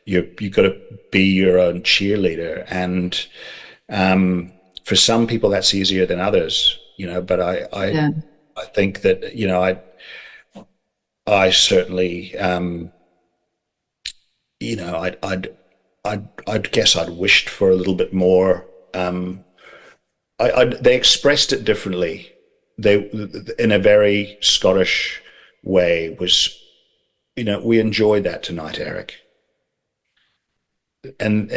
Speaker 2: you've got to be your own cheerleader. And for some people, that's easier than others. But
Speaker 1: Yeah.
Speaker 2: I think that I certainly I'd guess I'd wished for a little bit more. They expressed it differently. They, in a very Scottish way, we enjoyed that tonight, Eric, and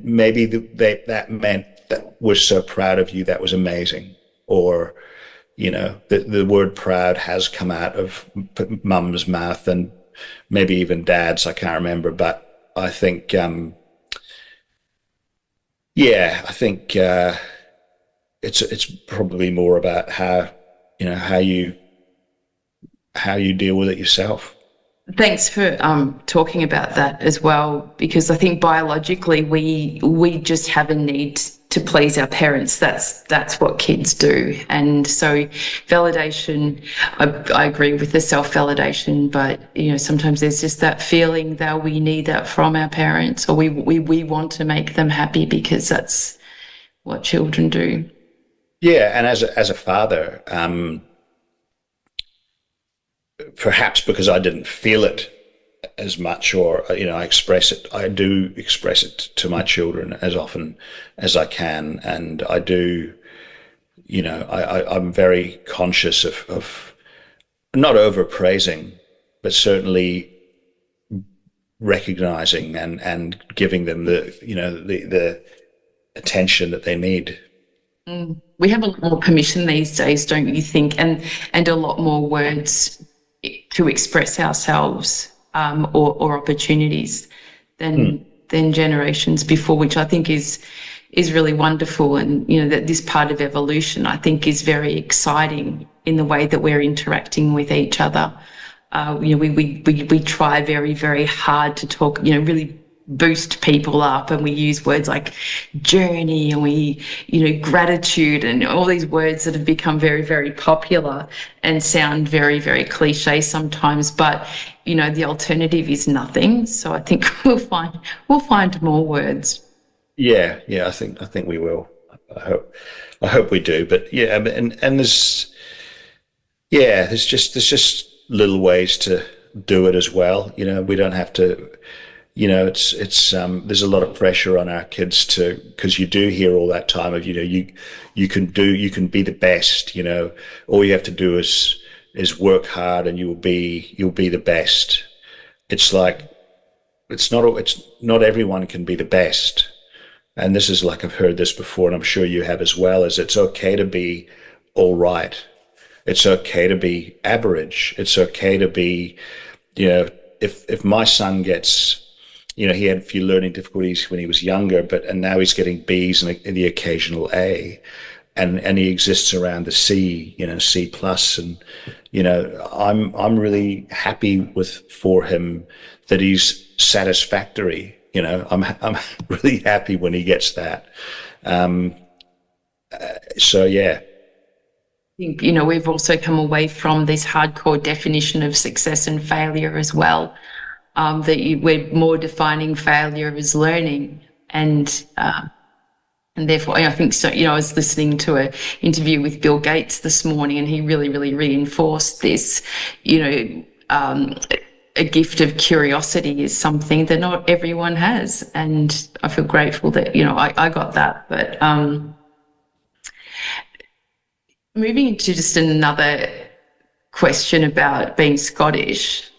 Speaker 2: maybe that meant that we're so proud of you. That was amazing. Or, the word proud has come out of Mum's mouth and maybe even Dad's. I can't remember, but I think, I think. It's probably more about how you deal with it yourself.
Speaker 1: Thanks for talking about that as well, because I think biologically we just have a need to please our parents. That's what kids do, and so validation. I agree with the self-validation, but sometimes there's just that feeling that we need that from our parents, or we want to make them happy because that's what children do.
Speaker 2: Yeah, and as a father, perhaps because I didn't feel it as much, or I express it. I do express it to my children as often as I can, and I do. I'm very conscious of not overpraising, but certainly recognizing and giving them the attention that they need.
Speaker 1: We have a lot more permission these days, don't you think? And a lot more words to express ourselves, or opportunities than generations before, which I think is really wonderful. And that this part of evolution, I think, is very exciting in the way that we're interacting with each other. We try very, very hard to talk, really boost people up, and we use words like journey, and we gratitude, and all these words that have become very, very popular and sound very, very cliche sometimes, but the alternative is nothing. So I think we'll find more words.
Speaker 2: Yeah, I think we will. I hope we do. But yeah, and there's just little ways to do it as well. We don't have to. it's there's a lot of pressure on our kids because you do hear all that time of, you can be the best, all you have to do is work hard and you'll be the best. It's like, it's not everyone can be the best. And this is like, I've heard this before, and I'm sure you have as well, is it's okay to be all right. It's okay to be average. It's okay to be, if my son gets, he had a few learning difficulties when he was younger, and now he's getting B's and the occasional A, and he exists around the C, C plus, and I'm really happy for him that he's satisfactory. I'm really happy when he gets that. So yeah.
Speaker 1: Think, we've also come away from this hardcore definition of success and failure as well. We're more defining failure as learning, and therefore, I think so. I was listening to an interview with Bill Gates this morning, and he really, really reinforced this. A gift of curiosity is something that not everyone has, and I feel grateful that I got that. But moving into just another question about being Scottish,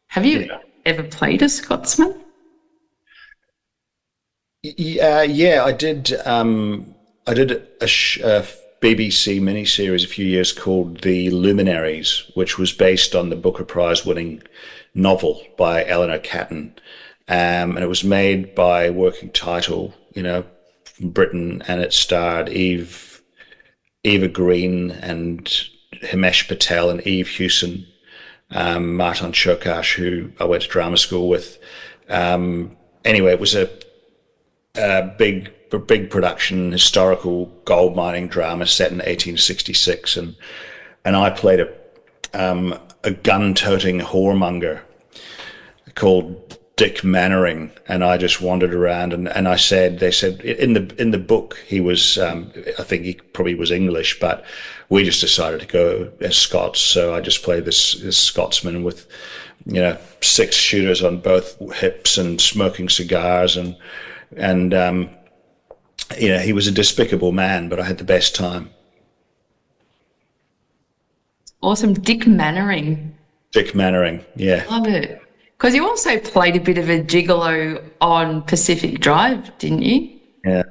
Speaker 1: have you ever played a Scotsman?
Speaker 2: Yeah, I did. I did a BBC miniseries a few years called The Luminaries, which was based on the Booker Prize winning novel by Eleanor Catton. And it was made by Working Title, from Britain, and it starred Eva Green and Himesh Patel and Eve Hewson, Martin Chokash, who I went to drama school with. Anyway, it was a big production, historical gold mining drama set in 1866, and I played a gun-toting whoremonger called Dick Mannering, and I just wandered around, and they said in the book he was, I think he probably was English, but we just decided to go as Scots, so I just played this Scotsman with 6 shooters on both hips and smoking cigars, and he was a despicable man, but I had the best time.
Speaker 1: Awesome. Dick Mannering.
Speaker 2: Dick Mannering, yeah.
Speaker 1: Love it. Because you also played a bit of a gigolo on Pacific Drive, didn't you?
Speaker 2: Yeah.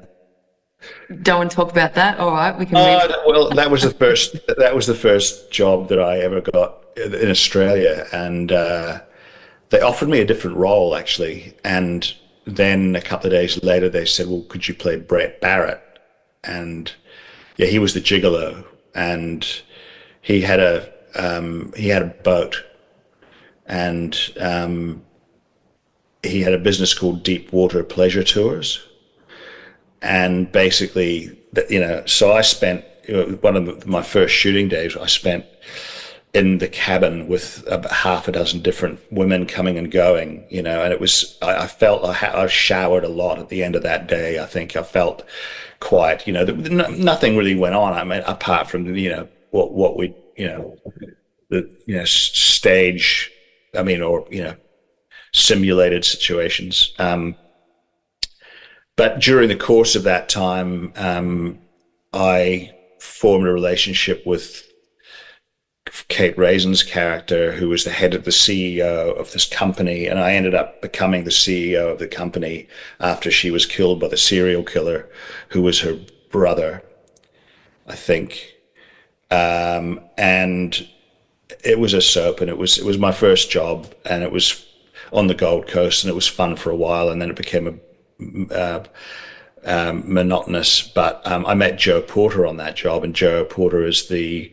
Speaker 1: Don't want to talk about that? All right, we can move.
Speaker 2: Well, that was the first job that I ever got in Australia, and they offered me a different role, actually, and then a couple of days later they said, well, could you play Brett Barrett? And yeah, he was the gigolo, and he had a boat, and he had a business called Deep Water Pleasure Tours. And basically, so I spent one of my first shooting days, I spent in the cabin with about half a dozen different women coming and going, and it was, I felt I showered a lot at the end of that day. I think I felt quite, nothing really went on. I mean, apart from, what we, the, stage, I mean, or, simulated situations. But during the course of that time, I formed a relationship with Kate Raisin's character, who was the head of the CEO of this company, and I ended up becoming the CEO of the company after she was killed by the serial killer, who was her brother, I think. And it was a soap, and it was my first job, and it was on the Gold Coast, and it was fun for a while, and then it became monotonous. But I met Joe Porter on that job, and Joe Porter is she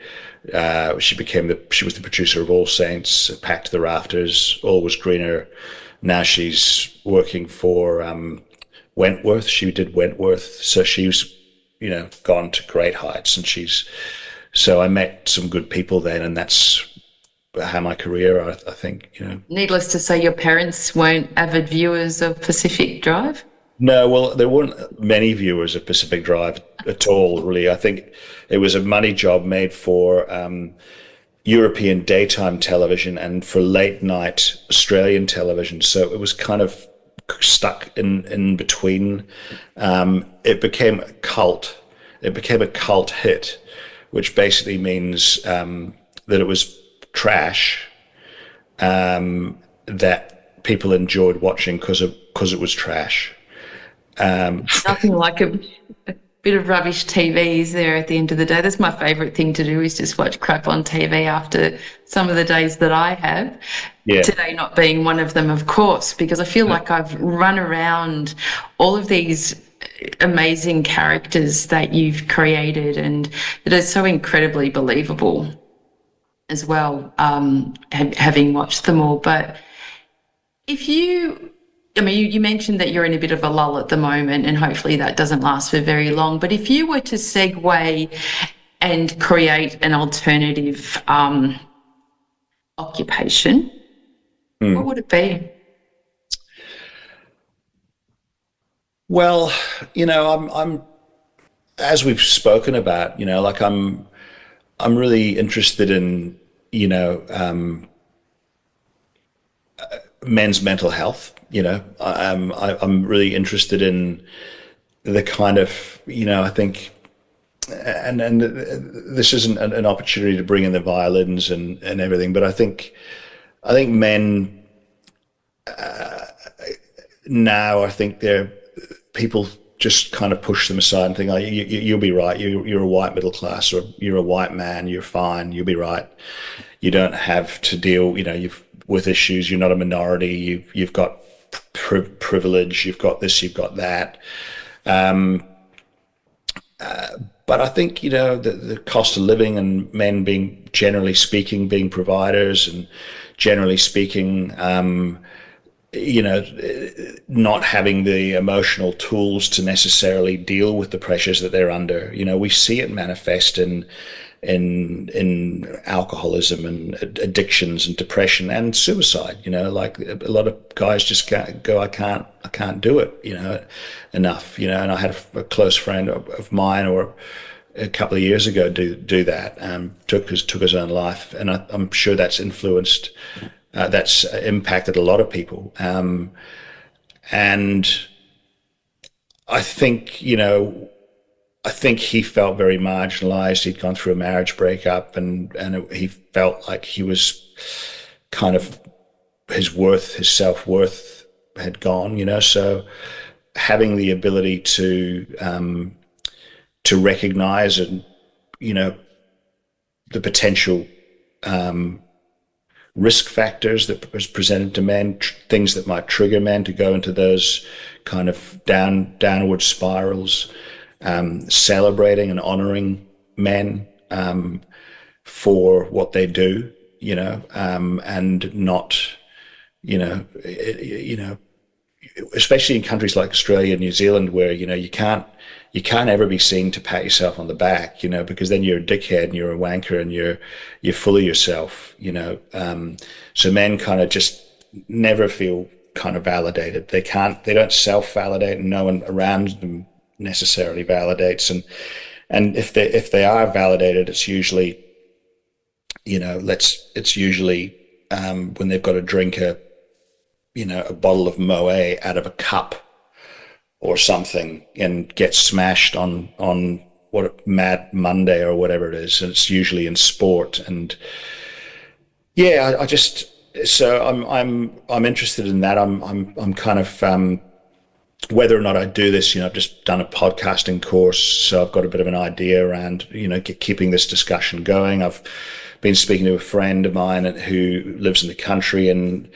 Speaker 2: was the producer of All Saints, Packed to the Rafters, All Was Greener. Now she's working for Wentworth. She did Wentworth, so she's gone to great heights, and so I met some good people then, and that's how my career, I think,
Speaker 1: Needless to say, your parents weren't avid viewers of Pacific Drive?
Speaker 2: No, well, there weren't many viewers of Pacific Drive at all, really. I think it was a money job made for European daytime television and for late night Australian television. So it was kind of stuck in between. It became a cult. It became a cult hit, which basically means that it was trash that people enjoyed watching because it was trash.
Speaker 1: Nothing like a bit of rubbish TV is there at the end of the day. That's my favourite thing to do, is just watch crap on TV after some of the days that I have.
Speaker 2: Yeah.
Speaker 1: Today not being one of them, of course, because I feel like I've run around all of these amazing characters that you've created and that are so incredibly believable as well, having watched them all. But if you, I mean, you mentioned that you're in a bit of a lull at the moment, and hopefully that doesn't last for very long. But if you were to segue and create an alternative occupation, what would it be?
Speaker 2: Well, I'm as we've spoken about, like I'm really interested in, men's mental health. I'm really interested in the kind of, I think, and this isn't an opportunity to bring in the violins and everything, but I think men now, I think they're people just kind of push them aside and think, oh, you'll be right. You're a white middle class, or you're a white man. You're fine. You'll be right. You don't have to deal, with issues. You're not a minority. You've got privilege. You've got this. You've got that. But I think, the cost of living, and men being, generally speaking, being providers, and generally speaking, not having the emotional tools to necessarily deal with the pressures that they're under. We see it manifest in alcoholism and addictions and depression and suicide. Like a lot of guys just can't go, I can't do it, enough. And I had a close friend of mine, or a couple of years ago, do that. Took his own life, and I'm sure that's influenced. That's impacted a lot of people. And I think, I think he felt very marginalized. He'd gone through a marriage breakup, and he felt like he was kind of, his self-worth had gone, so having the ability to recognize, and, the potential risk factors that was presented to men, things that might trigger men to go into those kind of downward spirals, celebrating and honoring men for what they do, and not, especially in countries like Australia and New Zealand, where you can't ever be seen to pat yourself on the back, because then you're a dickhead and you're a wanker and you're full of yourself, so men kind of just never feel kind of validated. They don't self-validate, and no one around them necessarily validates. And if they are validated, it's usually, when they've got to drink a bottle of Moet out of a cup or something, and get smashed on what, Mad Monday or whatever it is, and it's usually in sport. And yeah, I just, so I'm interested in that. I'm kind of, whether or not I do this, I've just done a podcasting course, so I've got a bit of an idea around, keeping this discussion going. I've been speaking to a friend of mine who lives in the country, and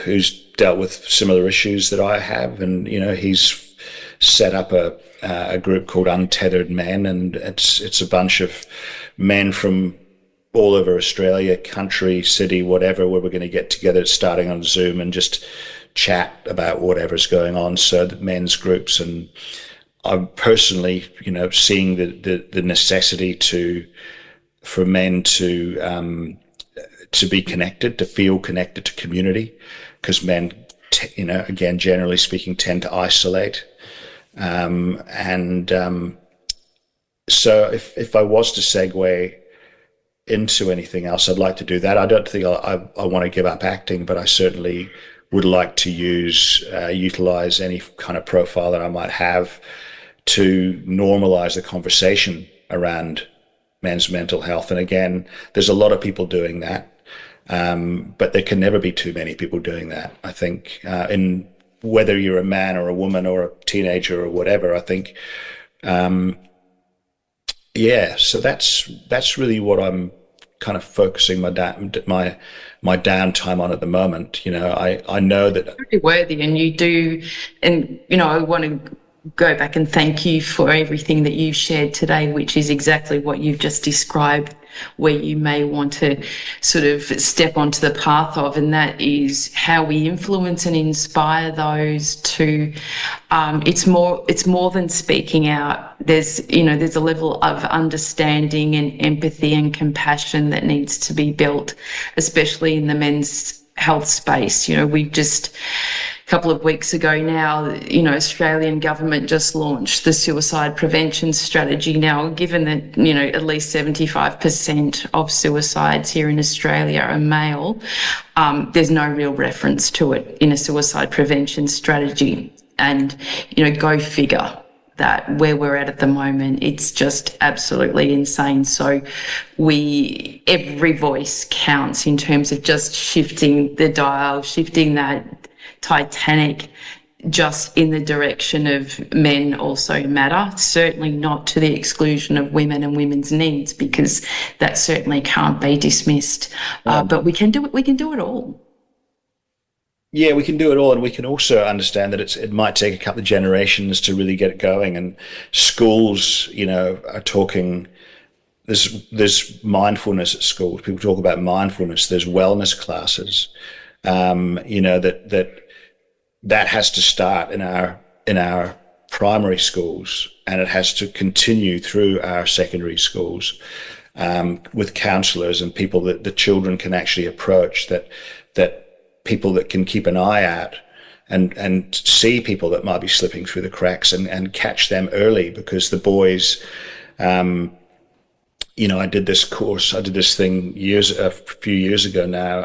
Speaker 2: who's dealt with similar issues that I have, and he's set up a group called Untethered Men, and it's a bunch of men from all over Australia, country, city, whatever, where we're going to get together, starting on Zoom, and just chat about whatever's going on. So the men's groups, and I'm personally, seeing the necessity for men to be connected, to feel connected to community, because men, again, generally speaking, tend to isolate. So if I was to segue into anything else, I'd like to do that. I don't think I want to give up acting, but I certainly would like to utilize any kind of profile that I might have to normalize the conversation around men's mental health. And again, there's a lot of people doing that, but there can never be too many people doing that. I think in whether you're a man or a woman or a teenager or whatever, I think, so that's really what I'm kind of focusing my downtime on at the moment. I know that
Speaker 1: Very worthy, and you do, and I want to go back and thank you for everything that you've shared today, which is exactly what you've just described, where you may want to sort of step onto the path of, and that is how we influence and inspire those to, it's more than speaking out. There's a level of understanding and empathy and compassion that needs to be built, especially in the men's health space. We've just, a couple of weeks ago now, Australian government just launched the suicide prevention strategy. Now, given that, at least 75% of suicides here in Australia are male, there's no real reference to it in a suicide prevention strategy. And, go figure that where we're at the moment, it's just absolutely insane. So every voice counts in terms of just shifting the dial, shifting that Titanic just in the direction of men also matter, certainly not to the exclusion of women and women's needs, because that certainly can't be dismissed. But we can do it all.
Speaker 2: Yeah, we can do it all, and we can also understand that it might take a couple of generations to really get it going. And schools, are talking. There's mindfulness at schools. People talk about mindfulness. There's wellness classes. That has to start in our primary schools, and it has to continue through our secondary schools, with counsellors and people that the children can actually approach, that people that can keep an eye out and see people that might be slipping through the cracks and catch them early. Because the boys, I did this thing a few years ago now,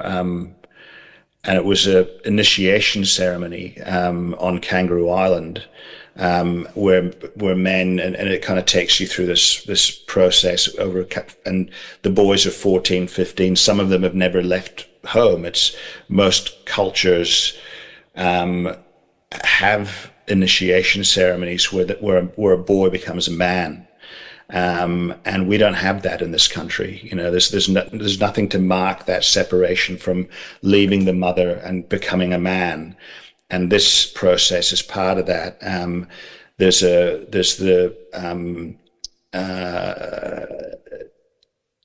Speaker 2: and it was a initiation ceremony on Kangaroo Island, where men, and it kind of takes you through this process and the boys are 14, 15. Some of them have never left home. It's most cultures have initiation ceremonies where a boy becomes a man. And we don't have that in this country. There's nothing to mark that separation from leaving the mother and becoming a man. And this process is part of that. There's the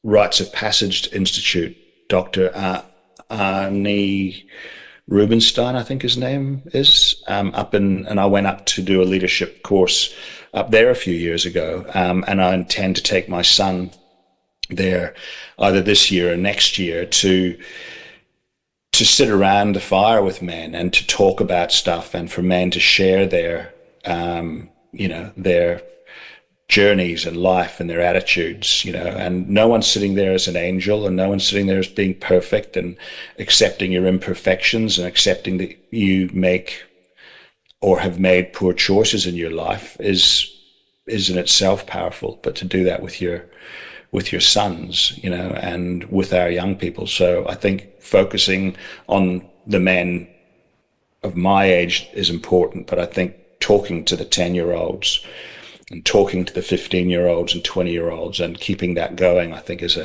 Speaker 2: Rites of Passage Institute, Dr. Arnie Rubenstein, I think his name is, and I went up to do a leadership course up there a few years ago, and I intend to take my son there either this year or next year to sit around the fire with men and to talk about stuff, and for men to share their journeys in life and their attitudes, and no one's sitting there as an angel, and no one's sitting there as being perfect, and accepting your imperfections and accepting that you make or have made poor choices in your life is in itself powerful. But to do that with your sons, and with our young people. So I think focusing on the men of my age is important, but I think talking to the 10-year-olds and talking to the 15-year-olds and 20-year-olds and keeping that going, I think is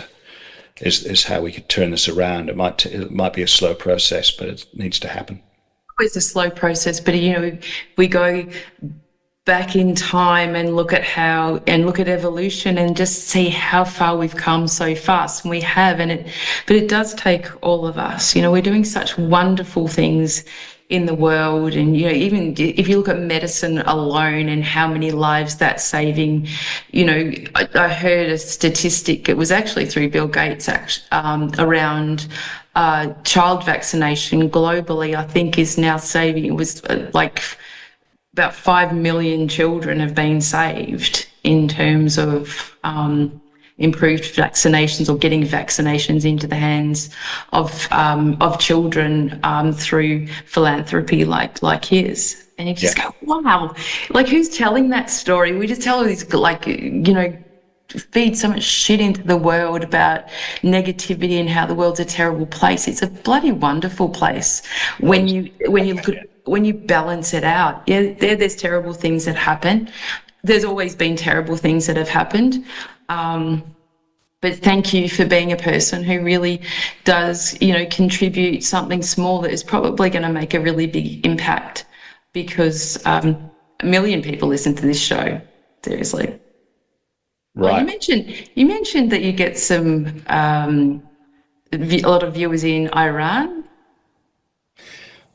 Speaker 2: how we could turn this around. It might be a slow process, but it needs to happen.
Speaker 1: It's a slow process, but we go back in time and look at evolution and just see how far we've come so fast, and we have, but it does take all of us. We're doing such wonderful things in the world, and even if you look at medicine alone and how many lives that's saving. I heard a statistic, it was actually through Bill Gates, around child vaccination globally, I think is now saving, it was like about 5 million children have been saved in terms of improved vaccinations or getting vaccinations into the hands of children through philanthropy like his. And you just go, wow, like who's telling that story? We just tell all these, like, feed so much shit into the world about negativity and how the world's a terrible place. It's a bloody wonderful place when you look at, when you balance it out. Yeah, there's terrible things that happen. There's always been terrible things that have happened. But thank you for being a person who really does, contribute something small that is probably going to make a really big impact, because a million people listen to this show. Seriously.
Speaker 2: Right.
Speaker 1: Well, you mentioned that you get some a lot of viewers in Iran.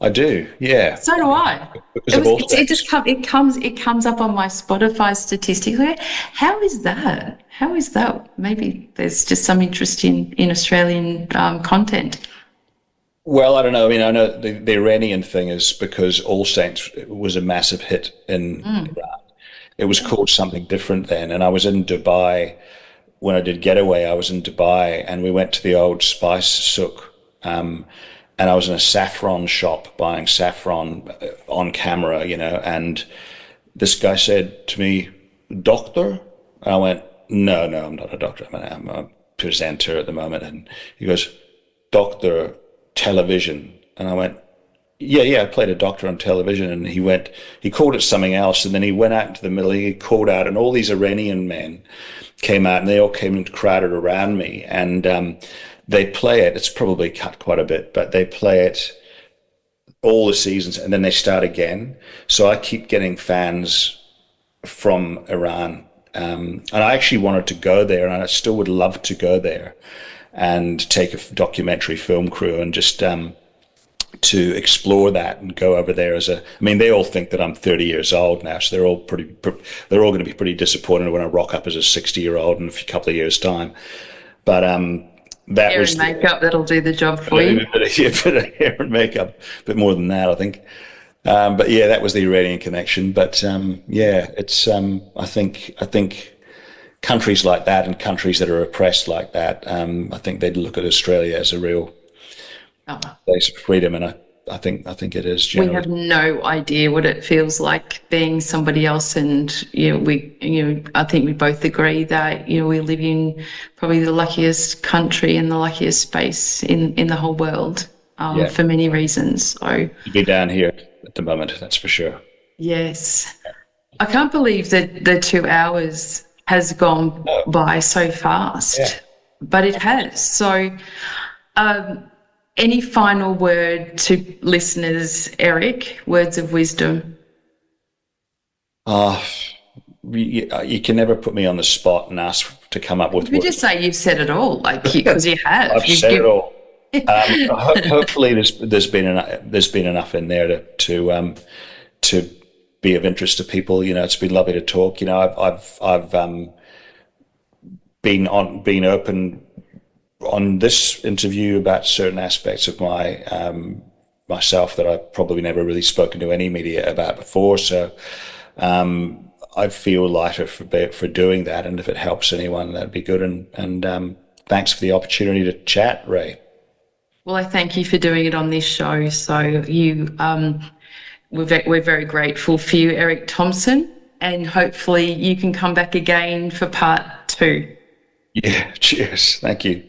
Speaker 2: I do, yeah.
Speaker 1: So do I. It comes up on my Spotify statistics. How is that? How is that? Maybe there's just some interest in Australian content.
Speaker 2: Well, I don't know. I mean, I know the Iranian thing is because All Saints was a massive hit in Iran. It was called something different then. And I was in Dubai when I did Getaway. I was in Dubai and we went to the old spice souk. And I was in a saffron shop buying saffron on camera, and this guy said to me, "Doctor?" And I went, No, I'm not a doctor. I'm a presenter at the moment. And he goes, "Doctor, television." And I went, yeah, I played a doctor on television. And he called it something else. And then he went out into the middle, he called out, and all these Iranian men came out and they all came and crowded around me. And they play it, it's probably cut quite a bit, but they play it all the seasons and then they start again. So I keep getting fans from Iran. And I actually wanted to go there, and I still would love to go there and take a documentary film crew and just to explore that and go over there I mean, they all think that I'm 30 years old now, so they're all going to be pretty disappointed when I rock up as a 60-year-old in a couple of years' time. But that
Speaker 1: hair
Speaker 2: was
Speaker 1: and makeup, that'll do the job for you.
Speaker 2: A bit of hair and makeup, a bit more than that, I think. But yeah, that was the Iranian connection. But it's I think countries like that and countries that are oppressed like that, I think they'd look at Australia as a real place of freedom, and I think it is generally.
Speaker 1: We have no idea what it feels like being somebody else, and I think we both agree that we live in probably the luckiest country and the luckiest space in the whole world, for many reasons. So
Speaker 2: to be down here at the moment, that's for sure.
Speaker 1: Yes, I can't believe that the 2 hours has gone by so fast, but it has. So. Any final word to listeners, Erik? Words of wisdom?
Speaker 2: You can never put me on the spot and ask to come up with.
Speaker 1: You just say you've said it all, because you have.
Speaker 2: I've said it all. Hopefully, there's been enough in there to be of interest to people. It's been lovely to talk. I've been open on this interview about certain aspects of myself that I've probably never really spoken to any media about before. So I feel lighter for doing that, and if it helps anyone, that'd be good. And thanks for the opportunity to chat, Rae.
Speaker 1: Well, I thank you for doing it on this show. So we're very grateful for you, Erik Thomson, and hopefully you can come back again for part 2.
Speaker 2: Yeah, cheers. Thank you.